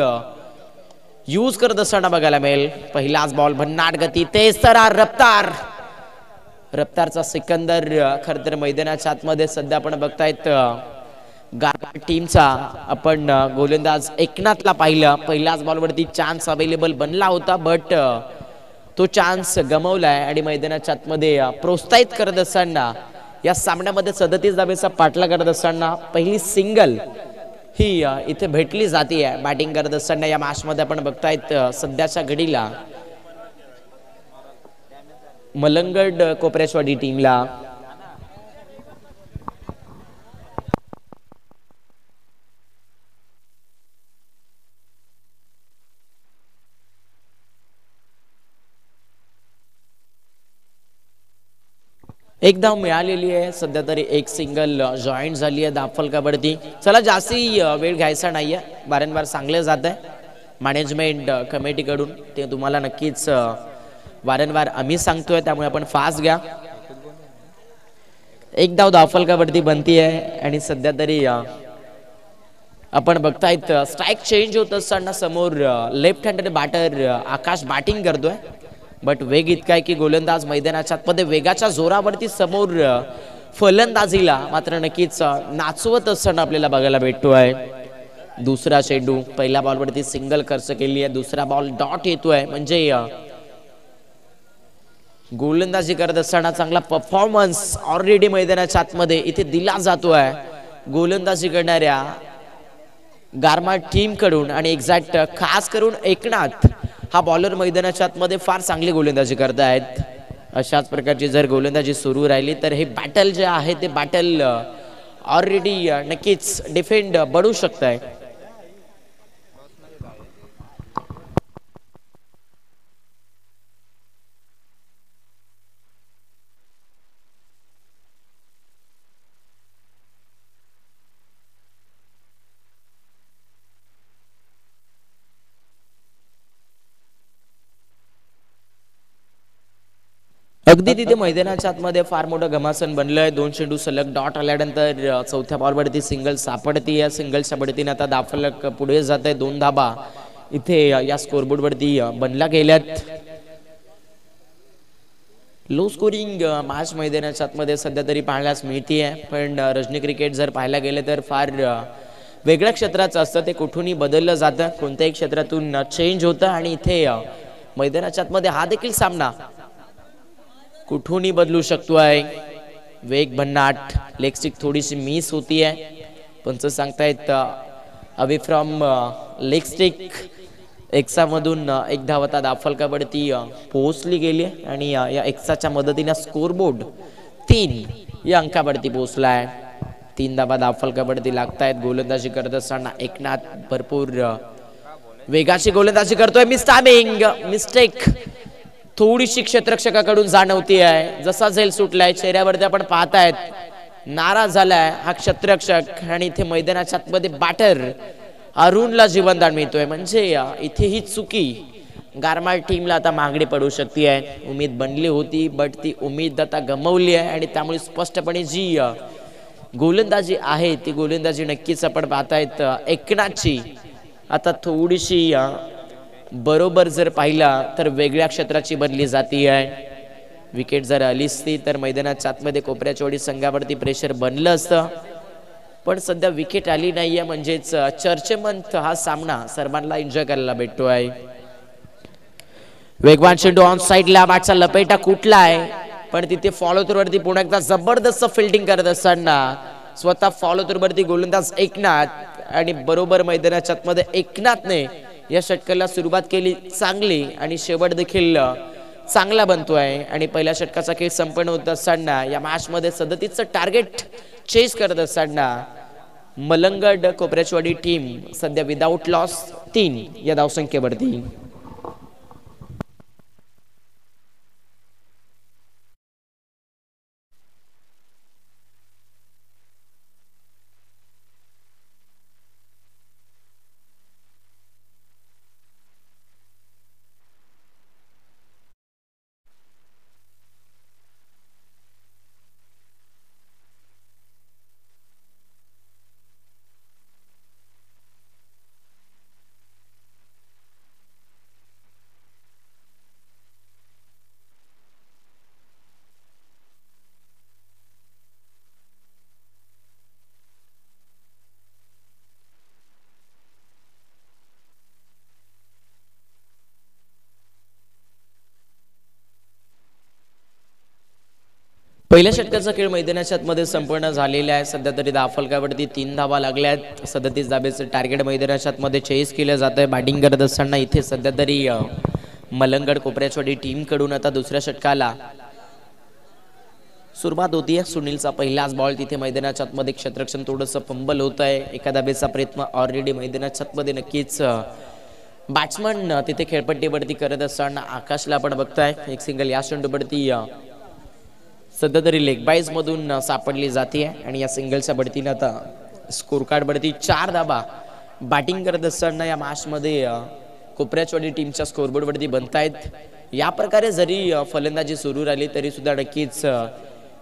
यूज करत असताना बघायला मिळेल. पहिलाच बॉल भन्नाट गती, तेज तरार, रफ्तारचा सिकंदर. खरं तर मैदानाच्या आतमध्ये सध्या आपण बघतायत गारवाड टीमचा आपण गोलंदाज एकनाथला पाहिलं. पहिल्याच बॉलवरती चान्स अवेलेबल बनला होता, बट तो चान्स गमावलाय. आणि मैदानाच्या आतमध्ये प्रोत्साहित करत असताना या सामन्यामध्ये 37 धावेचा पाठला करत असताना पहिली सिंगल ही इथे भेटली जाते. बॅटिंग करत असताना या मॅच मध्ये आपण बघतायत सध्याच्या घडीला मलंगड कोपरेचवाडी टीमला एक धाव मिळालेली आहे. सध्या तरी एक सिंगल जॉईंट झाली आहे धावफलकावरती. चला, जास्ती वेळ घ्यायचा नाहीये. वारंवार सांगले जात आहे मॅनेजमेंट कमिटीकडून, ते तुम्हाला नक्कीच वारंवार आम्ही सांगतोय. त्यामुळे आपण फास्ट घ्या. एक धाव धावफलकावरती बनती आहे आणि सध्या तरी आपण बघतायत स्ट्राईक चेंज होत असताना समोर लेफ्ट हँडेड बॅटर आकाश बॅटिंग करतोय. बट वेग इतका आहे की गोलंदाज मैदानाच्या आतमध्ये वेगाच्या जोरावरती समोर फलंदाजीला मात्र नक्कीच नाचवत असताना आपल्याला बघायला भेटतोय. दुसरा चेंडू, पहिल्या बॉलवरती सिंगल खर्च केली आहे. दुसरा बॉल डॉट येतोय. म्हणजे गोलंदाजी करत असताना चांगला परफॉर्मन्स ऑलरेडी मैदानाच्या आतमध्ये इथे दिला जातोय गोलंदाजी करणाऱ्या गारवाड टीम कडून. आणि एक्झॅक्ट खास करून एकनाथ हा बॉलर मैदानाच्या आतमध्ये फार चांगली गोलंदाजी करतायत. अशाच प्रकारची जर गोलंदाजी सुरू राहिली तर हे बॅटल जे आहे ते बॅटल ऑलरेडी नक्कीच डिफेंड बनू शकतंय. अगदी तिथे मैदानाच्या आतमध्ये फार मोठं घमासन बनलंय. 2 चेंडू सलग डॉट आल्यानंतर चौथ्या बॉलवरती सिंगल सापडती आहे. सिंगलच्या बढतीने आता धावफलक पुढे जात आहे. 2 धाबा इथे या स्कोरबोर्ड वरती बनला गेल्यात. लो स्कोरिंग मॅच मैदानाच्या आतमध्ये सध्या तरी पाहायलाच मिळते, पण रजनी क्रिकेट जर पाहायला गेले तर फार वेगळ्या क्षेत्राचं असतं. ते कुठूनही बदललं जातं, कोणत्याही क्षेत्रातून चेंज होतं आणि इथे मैदानाच्या आतमध्ये हा देखील सामना कुठूनही बदलू शकतो आहे. वेग भन्नाट, लेग स्टिक थोडीशी मिस होती आहे, पंच सांगतायत अवे फ्रॉम लेग स्टिक. एक्सामधून एक धावता दाफलकावरती पोहोचली गेली आणि या एक्साच्या मदतीने स्कोरबोर्ड 3 या अंकावरती पोहोचलाय. 3 धावा दाफलकावरती लागतायत. गोलंदाजी करत असताना एकनाथ भरपूर वेगाची गोलंदाजी करतोय. मिस्टेक थोडीशी क्षेत्ररक्षकाकडून जाणवती आहे. जसा झेल सुटलाय चेहऱ्यावरती आपण पाहतायत, नाराज झालाय हा क्षेत्ररक्षक आणि इथे मैदानाच्या आतमध्ये बॅटर अरुणला जीवनदान मिळतोय. म्हणजे इथे ही चुकी गारमाल टीमला आता मागणी पडू शकते आहे. उमेद बनली होती, बट ती उमेद आता गमावली आहे आणि त्यामुळे स्पष्टपणे जी गोलंदाजी आहे ती गोलंदाजी नक्कीच आपण पाहतायत एकनाथची आता थोडीशी बरोबर जर पाहिला तर वेगळ्या क्षेत्राची बनली जाती आहे. विकेट जर आली असती तर मैदानाच्या आतमध्ये कोपऱ्याचोडी संघावरती प्रेशर बनलं असतं, पण सध्या विकेट आली नाहीये, म्हणजेच चर्चेमंत हा सामना सर्वांना एन्जॉय करायला भेटतो आहे. वेगवान चेंडू ऑन साइडला, बॅटचा लपेटा कुठला आहे, पण तिथे फॉलो थ्रू वरती पुन्हा एकदा जबरदस्त फिल्डिंग करत असताना स्वतः फॉलो थ्रू वरती गोलंदाज एकनाथ आणि बरोबर मैदानाच्या आतमध्ये एकनाथने या षटकाला सुरुवात केली चांगली आणि शेवट देखील चांगला बनतोय. आणि पहिल्या षटकाचा खेळ संपन्न होत असताना या मॅच मध्ये 37चं टार्गेट चेस करत असताना मलंगड कोपऱ्याचवाडी टीम सध्या विदाउट लॉस 3 या धावसंख्येवरती. पहिल्या षटकाचा खेळ मैदानाच्या आतमध्ये संपूर्ण झालेला आहे. सध्या तरी दाफलकावरती 3 धावा लागल्यात. 37 धाब्याचं टार्गेट मैदानाच्या आतमध्ये चेस केलं जात आहे. बॅटिंग करत असताना इथे सध्या तरी मलंगड कोपऱ्याचवाडी टीम कडून आता दुसऱ्या षटकाला सुरुवात होतीये. सुनीलचा पहिलाच बॉल तिथे मैदानाच्या आतमध्ये क्षेत्ररक्षण थोडंसं फंबल होत आहे. एका धाब्याचा प्रयत्न ऑलरेडी मैदानाच्या आतमध्ये नक्कीच बॅट्समन तिथे खेळपट्टीवरती करत असताना आकाशला आपण बघताय. एक सिंगल या चेंडूवरती सध्या तरी लेग बाईज मधून सापडली जाते आणि या सिंगलच्या बढतीने आता स्कोर कार्ड वरती 4 धाबा बॅटिंग करत असताना या मॅच मध्ये कोपऱ्याचवाडी टीमच्या स्कोरबोर्ड वरती बनतायत. या प्रकारे जरी फलंदाजी सुरू राहिली तरी सुद्धा नक्कीच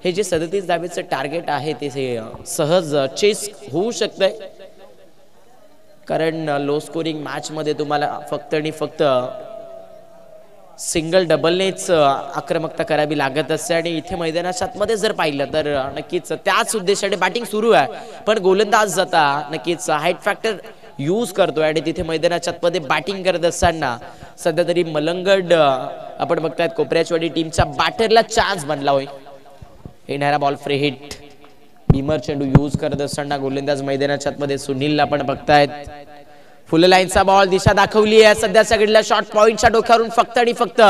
हे जे 37 धाब्याचं टार्गेट आहे ते सहज चेस होऊ शकतंय, कारण लो स्कोरिंग मॅच मध्ये तुम्हाला फक्त आणि फक्त सिंगल डबलनेच आक्रमकता करावी लागत असते. आणि इथे मैदानाच्या आतमध्ये जर पाहिलं तर नक्कीच त्याच उद्देशाने बॅटिंग सुरू आहे, पण गोलंदाज जाता नक्कीच हाईट फॅक्टर यूज करतोय आणि तिथे मैदानाच्या आतमध्ये बॅटिंग करत असताना सध्या तरी मलंगड आपण बघतायत कोपऱ्याचवाडी टीमच्या बॅटरला चान्स बनला होय. येणारा बॉल फ्री हिट, बीमर चेंडू यूज करत असताना गोलंदाज मैदानाच्या आतमध्ये सुनीलला आपण बघतायत. फुल लाईनचा बॉल दिशा दाखवली आहे. सध्या सगळीला शॉर्ट पॉइंटच्या डोक्यावरून फक्त आणि फक्त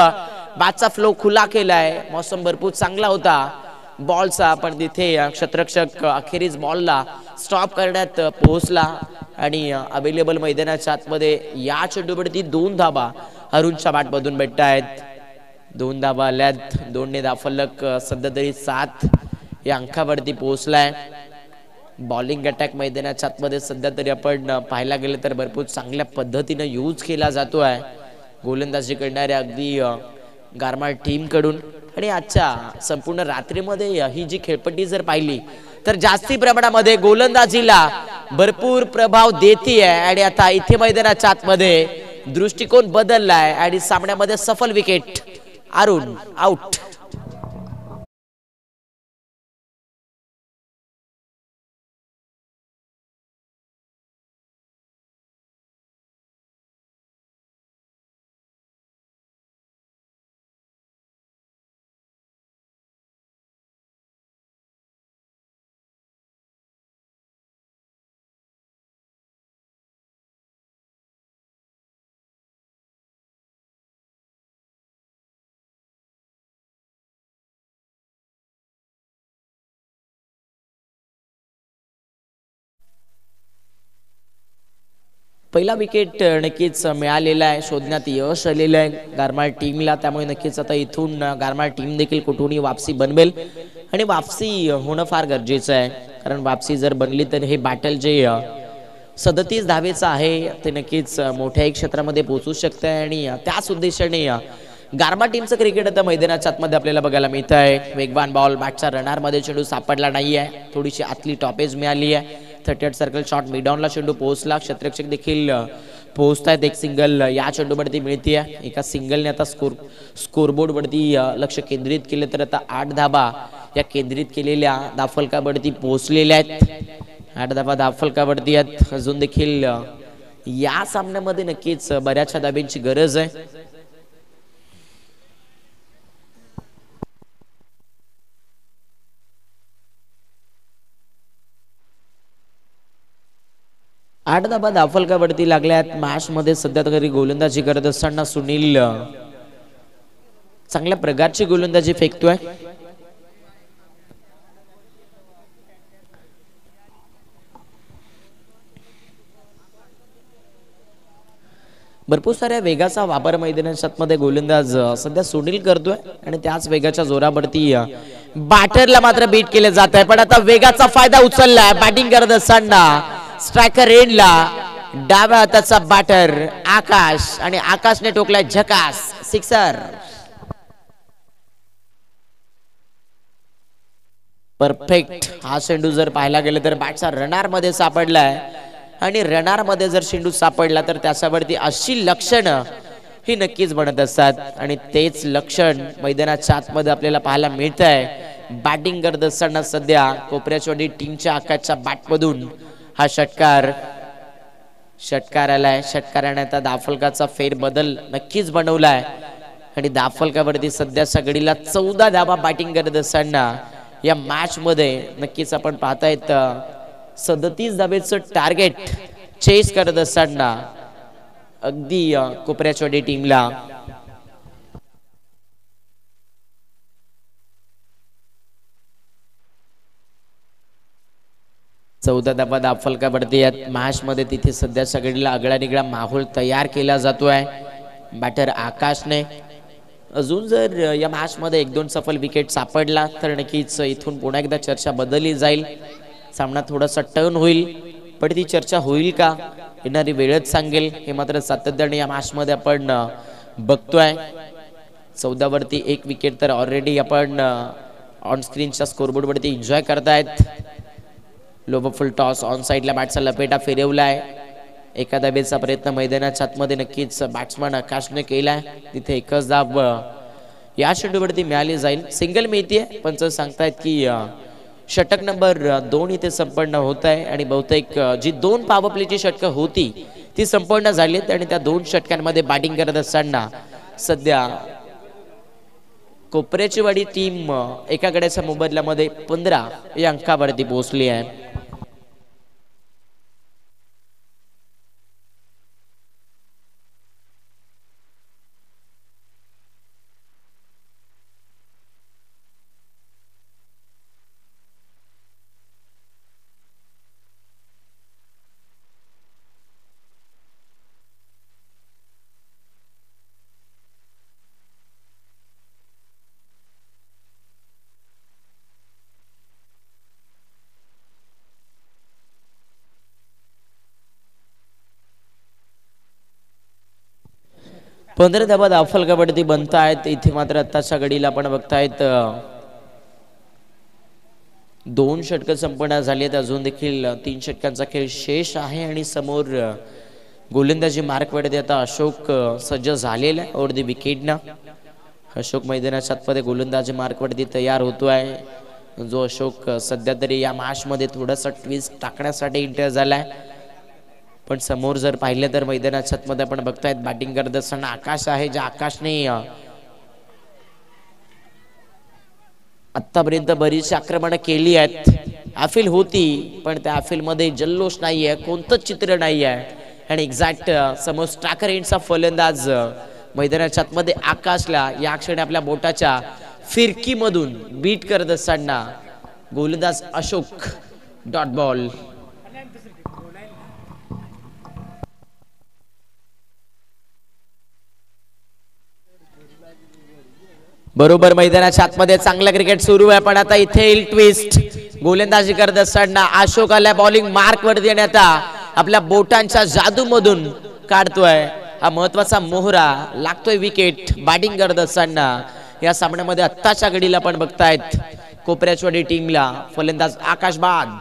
बॅटचा फ्लो खुला केलाय. मौसम भरपूर चांगला होता बॉलचा, पण तिथे क्षेत्ररक्षक अखेरीस बॉलला स्टॉप करण्यात पोहोचला आणि अवेलेबल मैदानाच्या आतमध्ये या चेंडूवरती 2 धाबा अरुणच्या बॅटमधून भेटतायत. 2 धाबा आल्यात. 2 ने दाफलक सध्या तरी 7 या अंकावरती पोहोचलाय. बॉलिंग अटॅक मैदानाच्या आतमध्ये सध्या तरी आपण पाहायला गेले तर भरपूर चांगल्या पद्धतीने यूज केला जातो आहे गोलंदाजी करणाऱ्या अगदी गारमाळ टीम कडून. आणि आजच्या संपूर्ण रात्रीमध्ये ही जी खेळपट्टी जर पाहिली तर जास्ती प्रमाणामध्ये गोलंदाजीला भरपूर प्रभाव देते आहे. आणि आता इथे मैदानाच्या आतमध्ये दृष्टिकोन बदललाय आणि सामन्यामध्ये सफल विकेट. अरुण आउट. पहिला विकेट नक्कीच मिळालेला आहे, शोधण्यात यश आलेलं आहे गारमाळ टीमला. त्यामुळे नक्कीच आता इथून गारमाळ टीम देखील कुठूनही वापसी बनवेल आणि वापसी होणं फार गरजेचं आहे. कारण वापसी जर बनली तर हे बॅटल जे 37 धावेचं आहे ते नक्कीच मोठ्या क्षेत्रामध्ये पोहोचू शकते आणि त्याच उद्देशाने गारमाळ टीमचं क्रिकेट आता मैदानाच्या आतमध्ये आपल्याला बघायला मिळत आहे. वेगवान बॉल, बॅटच्या रनरमध्ये चेंडू सापडला नाही आहे, थोडीशी आतली टॉपेज मिळाली आहे. 38 सर्कल शॉट मिडॉनला चेंडू पोहोचला. क्षेत्ररक्षक देखील पोहोचतायत. एक सिंगल या चेंडूवरती मिळते. एका सिंगलने आता स्कोरबोर्ड वरती लक्ष केंद्रित केले तर आता 8 धाबा या केंद्रित केलेल्या धावफलकावरती पोहोचलेल्या आहेत. 8 धाबा धावफलकावरती आहेत. अजून देखील या सामन्यामध्ये नक्कीच बऱ्याचशा धाब्यांची गरज आहे. आठ धाबा धावफलकावरती लागल्यात. मॅच मध्ये सध्या तरी गोलंदाजी करत असताना सुनील चांगल्या प्रकारची गोलंदाजी फेकतोय. भरपूर साऱ्या वेगाचा वापर मैदानाच्या मध्ये गोलंदाज सध्या सुनील करतोय आणि त्याच वेगाच्या जोरावरती बॅटरला मात्र बीट केले जात आहे. पण आता वेगाचा फायदा उचललाय बॅटिंग करत असताना स्ट्रायकर एंडला डाव्या हाताचा बॅटर आकाश आणि आकाशने टोकलाय झकास सिक्सर. परफेक्ट हा चेंडू जर पाहायला गेलं तर बॅटचा रनर मध्ये सापडलाय आणि रनर मध्ये जर चेंडू सापडला तर त्याच्यावरती अशी लक्षणं ही नक्कीच बनत असतात आणि तेच लक्षण मैदानाच्या आतमध्ये आपल्याला पाहायला मिळत आहे. बॅटिंग करत असताना सध्या कोपऱ्याचवाडी टीमच्या आकाशच्या बॅटमधून हा षटकार आलाय. षटकाराने आता धावफलकाचा फेरबदल नक्कीच बनवलाय आणि धावफलकावरती सध्याच्या घडीला 14 धावा बॅटिंग करत असताना या मॅच मध्ये नक्कीच आपण पाहतायत 37 धावेचं टार्गेट चेस करत असताना अगदी कोपऱ्याचवाडी टीमला चौदा धावा धावफलकावरती आहेत. मॅच मध्ये तिथे सध्या सगळीला आगळा निगळा माहोल तयार केला जातोय बॅटर आकाशने. अजून जर या मॅच मध्ये 1-2 सफल विकेट सापडला तर नक्कीच इथून पुन्हा एकदा चर्चा बदलली जाईल. सामना थोडासा टर्न होईल, पण ती चर्चा होईल का येणारी वेळच सांगेल. हे मात्र सातत्याने या मॅच मध्ये आपण बघतोय. 14 वरती 1 विकेट तर ऑलरेडी आपण ऑन स्क्रीनच्या स्कोरबोर्ड वरती एन्जॉय करतायत. लोवर फुल टॉस ऑन साइडला बॅटचा लपेटा फिरवलाय. एका धावेचा प्रयत्न मैदानाच्या आतमध्ये नक्कीच बॅट्समन आकाशने केलाय. तिथे एकच धाव या चेंडूवरती मिळाली जाईल. सिंगल मिळतीये, पंच सांगतायत की षटक नंबर 2 इथे संपन्न होत आहे आणि बहुतेक जी 2 पॉवर प्लेची षटकं होती ती संपन्न झाली आणि त्या 2 षटकांमध्ये बॅटिंग करत असताना सध्या कोपऱ्याची वाडी टीम एका गड्याच्या मोबदल्यामध्ये 15 या अंकावरती पोहोचली आहे. पंधरा धावा धावफलकावरती बनतायत. इथे मात्र आताच्या घडीला आपण बघतायत 2 षटकं संपन्न झाली आहेत. अजून देखील 3 षटकांचा खेळ शेष आहे आणि समोर गोलंदाजी मार्कवरती आता अशोक सज्ज झालेला आहे ओव्हर द विकेटनं. अशोक मैदानाच्या आतमध्ये गोलंदाजी मार्कवरती तयार होतो आहे. जो अशोक सध्या तरी या मॅचमध्ये थोडासा ट्विस्ट टाकण्यासाठी एंटर झालाय. पण समोर जर पाहिलं तर मैदानाच्या आतमध्ये आपण बघतायत बॅटिंग करत असताना आकाश आहे, ज्या आकाशने आतापर्यंत बरीचशी आक्रमणं केली आहेत. ॲफिल होती पण त्या ॲफिल मध्ये जल्लोष नाहीये, कोणतंच चित्र नाहीये. आणि एक्झॅक्ट समोर स्ट्राकर एंडचा फलंदाज मैदानाच्या आतमध्ये आकाशला या क्षणी आपल्या बोटाच्या फिरकीमधून बीट करत असताना गोलंदाज अशोक डॉट बॉल. बरोबर मैदानाच्या आतमध्ये चांगलं क्रिकेट सुरू आहे. पण आता इथे ट्विस्ट गोलंदाजी करत असताना अशोक आल्या बॉलिंग मार्क वरती आणि आता आपल्या बोटांच्या जादूमधून काढतोय हा महत्वाचा मोहरा. लागतोय विकेट. बॅटिंग करत असताना या सामन्यामध्ये आत्ताच्या घडीला पण बघतायत कोपऱ्याचवाडी टीमला फलंदाज आकाश बाद.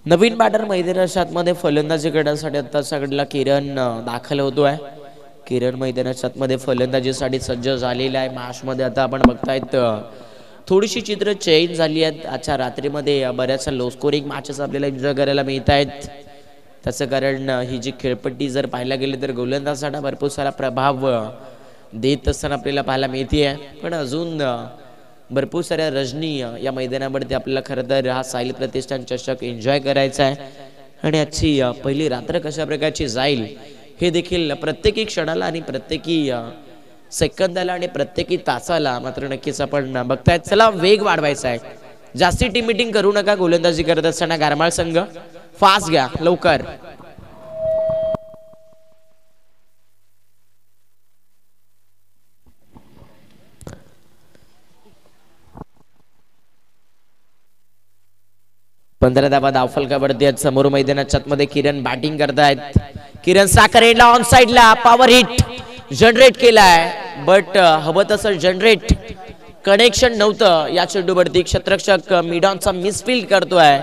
नवीन बॅटर मैदानाच्या आतमध्ये फलंदाजी करण्यासाठी आता सगळ्याला किरण दाखल होतोय. किरण मैदानाच्या आतमध्ये फलंदाजीसाठी सज्ज झालेला आहे. मॅच मध्ये आता आपण बघतायत थोडीशी चित्र चेंज झाली आहेत. आजच्या रात्रीमध्ये बऱ्याचशा लो स्कोरिंग मॅचेस आपल्याला एन्जॉय करायला मिळत आहेत. त्याचं कारण ही जी खेळपट्टी जर पाहायला गेली तर गोलंदाजांना भरपूर सारा प्रभाव देत असताना आपल्याला पाहायला मिळते. पण अजून भरपूर साऱ्या रजनी या मैदानावरती आपल्याला खरं तर हा साहिल प्रतिष्ठान चषक एन्जॉय करायचा आहे. आणि आजची पहिली रात्र कशा प्रकारची जाईल हे देखील प्रत्येकी क्षणाला आणि प्रत्येकी सेकंदाला आणि प्रत्येकी तासाला मात्र नक्कीच आपण बघतायत. चला वेग वाढवायचा आहे. जास्ती टीम मीटिंग करू नका. गोलंदाजी करत असताना गारमाळ संघ फास्ट घ्या लवकर. पंधरा धावा धावफलकावरती आहेत. समोर मैदानाच्या आतमध्ये किरण बॅटिंग करतायत. किरण साखरेला ऑन साइडला पॉवर हिट जनरेट केलाय. बट हवं तसं जनरेट कनेक्शन नव्हतं. या चेंडूवरती क्षेत्ररक्षक मिडॉनचा मिसफील्ड करतोय.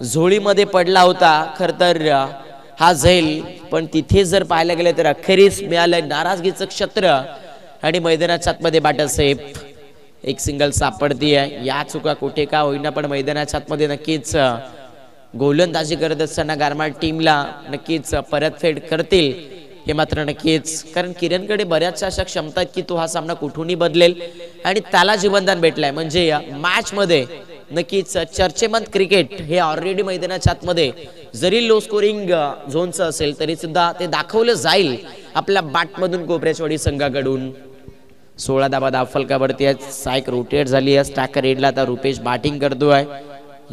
झोळीमध्ये पडला होता खर तर हा झैल. पण तिथे जर पाहायला गेले तर अखेरीस मिळालं नाराजगीचं क्षेत्र आणि मैदानाच्या आतमध्ये बॅटर सेफ. एक सिंगल सापडती आहे. या चुका कुठे का होईना पण मैदानाच्या आतमध्ये नक्कीच गोलंदाजी करत असताना गारमाळ टीमला नक्कीच परतफेड करतील हे मात्र नक्कीच. कारण किरणकडे बऱ्याचशा अशा क्षमता आहेत की तो हा सामना कुठूनही बदलेल आणि त्याला जीवनदान भेटलंय. म्हणजे या मॅच मध्ये नक्कीच चर्चेमंत क्रिकेट हे ऑलरेडी मैदानाच्या आतमध्ये जरी लो स्कोरिंग झोनचं असेल तरी सुद्धा ते दाखवलं जाईल आपल्या बॅटमधून कोपऱ्याचवाडी संघाकडून. 16 धावा धावफलकावरती आहे. सायक रोटेट झाली आहे. स्टॅकर एंडला आता रुपेश बॅटिंग करतोय.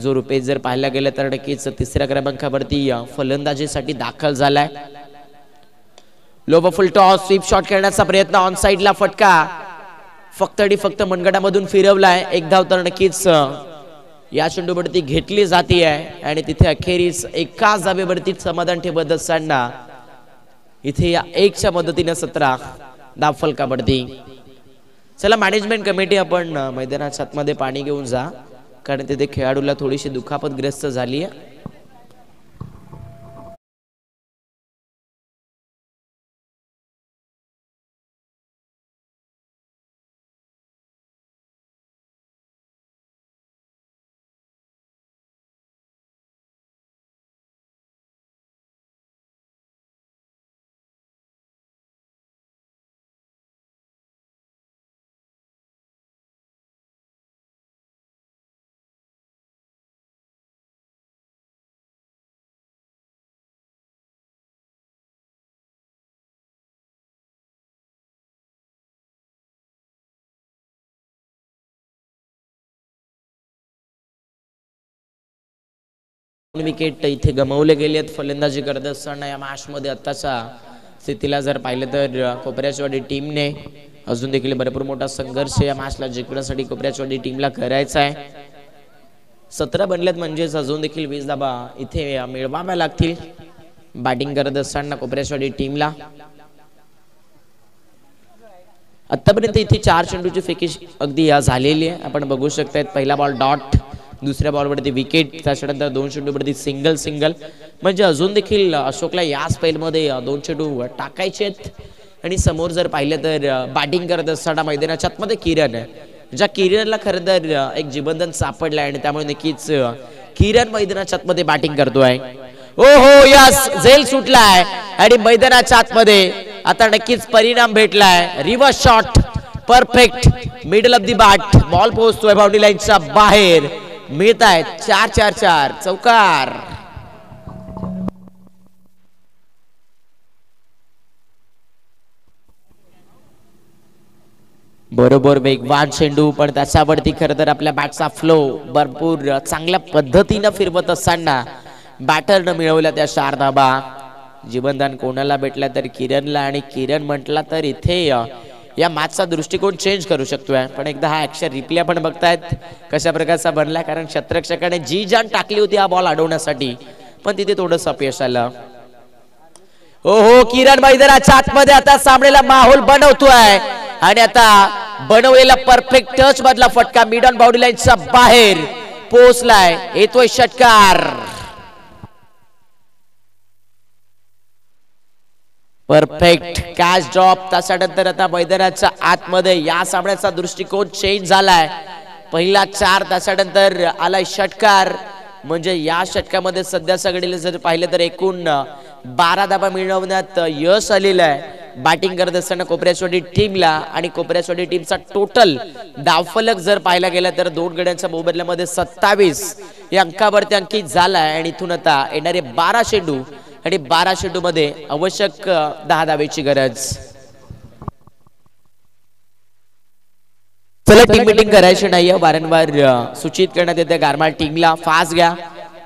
जो रुपेश जर पाहायला गेलं तर नक्कीच तिसऱ्या क्रमांकावरती फलंदाजीसाठी दाखल झालाय. लोबफुल टॉस स्वीप शॉट खेळण्याचा प्रयत्न ऑन साइडला फटका फक्त मनगटामधून फिरवलाय. एक धाव तर नक्कीच या चेंडूवरती घेतली जाते आहे आणि तिथे अखेरीस एकाच धावेवरती समाधान ठेवत असताना इथे या एकच्या मदतीने 17 धावफलकावरती. चला मॅनेजमेंट कमिटी आपण मैदानाच्या आतमध्ये पाणी घेऊन जा कारण तिथे खेळाडूला थोडीशी दुखापतग्रस्त झाली आहे. विकेट इथे गमावले गेले आहेत फलंदाजी करत असताना या मॅच मध्ये. आताच्या स्थितीला जर पाहिलं तर कोपऱ्याचवाडी टीमने अजून देखील भरपूर मोठा संघर्ष या मॅचला जिंकण्यासाठी कोपऱ्याचवाडी टीमला करायचा आहे. 17 बनल्यात म्हणजेच अजून देखील 20 धाबा इथे मिळवाव्या लागतील बॅटिंग करत असताना कोपऱ्याचवाडी टीमला. आतापर्यंत इथे 4 चेंडूची फेकी अगदी झालेली आहे. आपण बघू शकतायत पहिला बॉल डॉट, दुसऱ्या बॉलवरती विकेट, त्याच्यानंतर 2 चेंडूवरती सिंगल. म्हणजे अजून देखील अशोकला या स्पेलमध्ये 2 चेंडू टाकायचे आहेत. आणि समोर जर पाहिलं तर बॅटिंग करत असताना मैदानाच्या आतमध्ये किरण आहे. ज्या किरणला खरं तर एक जीवनदान सापडलाय आणि त्यामुळे नक्कीच किरण मैदानाच्या आतमध्ये बॅटिंग करतोय. ओ हो यस, झेल सुटलाय आणि मैदानाच्या आतमध्ये आता नक्कीच परिणाम भेटलाय. Reverse shot perfect middle of the bat, ball पोहोचतोय बाउंड्री लाईनच्या बाहेर. मिळत आहेत 4 चौकार. बरोबर वेगवान चेंडू, पण त्याच्यावरती खरं तर आपल्या बॅटचा फ्लो भरपूर चांगल्या पद्धतीनं फिरवत असताना बॅटरनं मिळवल्या त्या 4 धाबा. जीवनदान कोणाला भेटला तर किरणला, आणि किरण म्हटला तर इथे या मॅचचा दृष्टिकोन चेंज करू शकतोय. पण एकदा हा ऍक्शन रिप्ले आपण बघतायत कशा प्रकारचा बनला, कारण क्षेत्ररक्षकाने जी जान टाकली होती हा बॉल अडवण्यासाठी, पण तिथे थोडंसं अपयश आलं. हो किरण मैदानाच्या आतमध्ये आता सामनेला माहोल बनवतोय आणि आता बनवलेला परफेक्ट टच मधला फटका मिड ऑन बाउंड्री लाईनच्या बाहेर पोहोचलाय. येतोय षटकार. Perfect catch drop. त्याच्यानंतर आता मैदानाच्या आतमध्ये या सामन्याचा दृष्टिकोन चेंज झालाय. पहिला 4, त्याच्यानंतर आलाय षटकार. म्हणजे या षटकामध्ये सध्या सगळीला जर पाहिलं तर एकूण 12 धाबा मिळवण्यात यश आलेलं आहे बॅटिंग करत असताना कोपऱ्याचवाडी टीमला. आणि कोपऱ्याचवाडी टीमचा टोटल धावफलक जर पाहायला गेला तर 2 गड्यांच्या मोबदल्यामध्ये 27 या अंकावरती अंकित झालाय. आणि इथून आता येणारे 12 चेंडू आणि 12 चेंडू मध्ये आवश्यक 10 धावेची गरज. चला टीम मीटिंग करायची नाहीये, वारंवार सूचित करण्यात येते गारमाल टीमला फास्ट घ्या,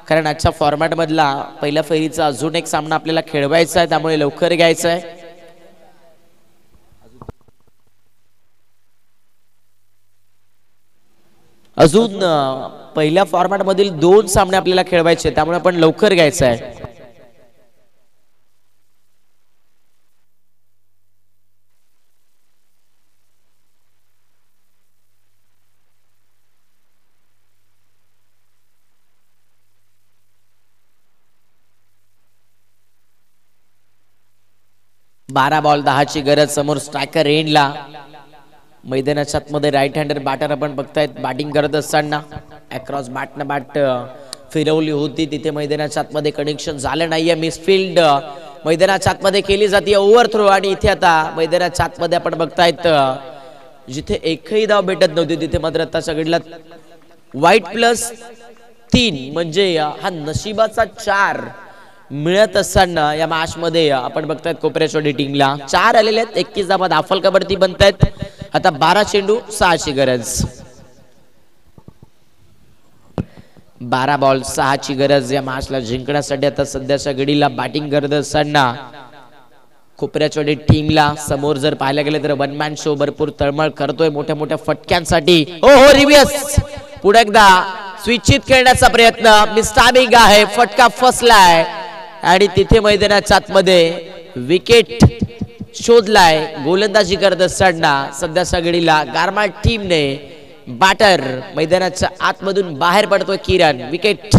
कारण आजच्या फॉर्मॅट मधला पहिल्या फेरीचा अजून एक सामना आपल्याला खेळवायचा आहे, त्यामुळे लवकर घ्यायचा आहे. अजून पहिल्या फॉर्मॅट मधील 2 सामने आपल्याला खेळवायचे, त्यामुळे आपण लवकर घ्यायचं आहे. बारा बॉल 10 ची गरज. समोर स्ट्रायकर एंडला मैदानाच्या आतमध्ये राईट हँडर बॅटर आपण बघतायत बॅटिंग करत असताना. अक्रॉस बॅटनं बॅट फिरवली होती, तिथे मैदानाच्या आतमध्ये कनेक्शन झालं नाहीये. मिसफिल्ड मैदानाच्या आतमध्ये केली जाते, ओव्हर थ्रो. आणि इथे आता मैदानाच्या आतमध्ये आपण बघतायत जिथे एकही धाव भेटत नव्हती तिथे मात्र आता सगळीला वाईट +3 म्हणजे हा नशिबाचा 4 मिळत असताना या मॅच मध्ये आपण बघतायत कोपऱ्याचवाडी टीमला 4 आलेले आहेत. 21 धावा धावफलकावरती बनतायत. आता 12 चेंडू 6 ची गरज. 12 बॉल 6 ची गरज या मॅचला जिंकण्यासाठी. आता सध्याच्या घडीला बॅटिंग करत असताना कोपऱ्याचवाडी टीमला समोर जर पाहायला गेले तर वन मॅन शो भरपूर तळमळ करतोय मोठ्या मोठ्या फटक्यांसाठी. हो रिव्हर्स पुढे एकदा स्विचित खेळण्याचा प्रयत्न, मिसटायमिंग आहे, फटका फसलाय आणि तिथे मैदानाच्या आतमध्ये विकेट शोधलाय. गोलंदाजी करत असताना सध्याच्या घडीला गारमाल टीमने बॅटर मैदानाच्या आतमधून बाहेर पडतोय किरण. विकेट.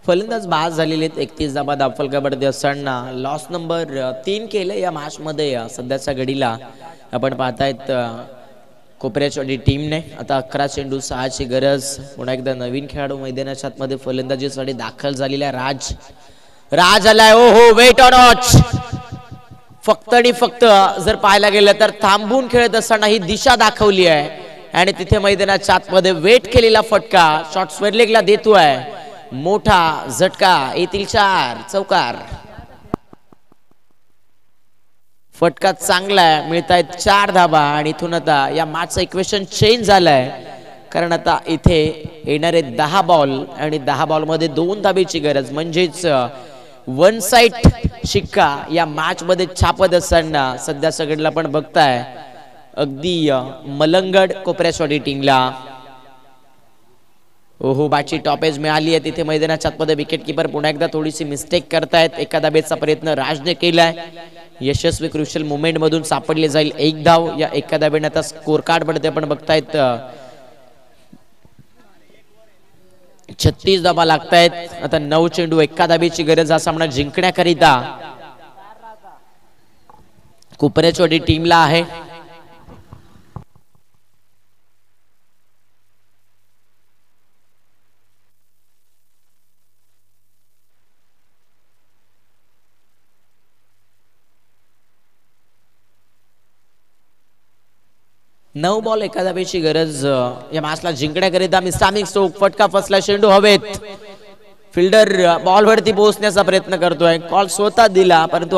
फलंदाज बाद झालेले आहेत. 31 धावा धावफलकावरती असताना लॉस नंबर 3 केलं या मॅच मध्ये. सध्याच्या घडीला आपण पाहतायत कोपऱ्याचवाडी टीमने आता 11 चेंडू 6ची गरज. पुन्हा एकदा नवीन खेळाडू मैदानाच्या आतमध्ये फलंदाजीसाठी दाखल झालेला राज. राज आलाय. ओ हो, वेट ऑन वॉच. फक्त आणि फक्त जर पाहायला गेलं तर थांबून खेळत असताना ही दिशा दाखवली आहे आणि तिथे मैदानाच्या आतमध्ये वेट केलेला फटका शॉर्ट स्क्वेअर लेगला देतोय. मोठा झटका. येतील 4 चौकार. फटका चांगला आहे. मिळतायत 4 धाबा आणि इथून आता या मॅचचं इक्वेशन चेंज झालंय, कारण आता इथे येणारे 10 बॉल आणि 10 बॉल मध्ये 2 धाबेची गरज. म्हणजेच वन साइड शिक्का या मॅच मध्ये छापत असताना सध्या सगळ्यांना पण बघताय अगदी मलंगड कोपऱ्याचवाडी टीमला. ओहो, बॅटची टॉपेज मिळाली आहे तिथे मैदानाच्या आतमध्ये. विकेट किपर पुन्हा एकदा थोडीशी मिस्टेक करतायत. एका धाबेचा प्रयत्न राजने केलाय. यशस्वी क्रुशियल मुवमेंट मधून सापडले जाईल 1 धाव. या एका धाबेने आता स्कोर कार्ड मध्ये आपण बघतायत 36 धाबा लागतायत. आता 9 चेंडू 1 धाबेची गरज हा सामना जिंकण्याकरिता कोपऱ्याचवाडी टीमला आहे. नऊ बॉल 1 धाबेची गरज या मॅचला जिंकण्याकरिता. मिस्टामिक स्ट्रोक. फटका फसला. चेंडू हवेत. फिल्डर बॉल वरती पोहोचण्याचा प्रयत्न करतोय. कॉल स्वतः दिला परंतु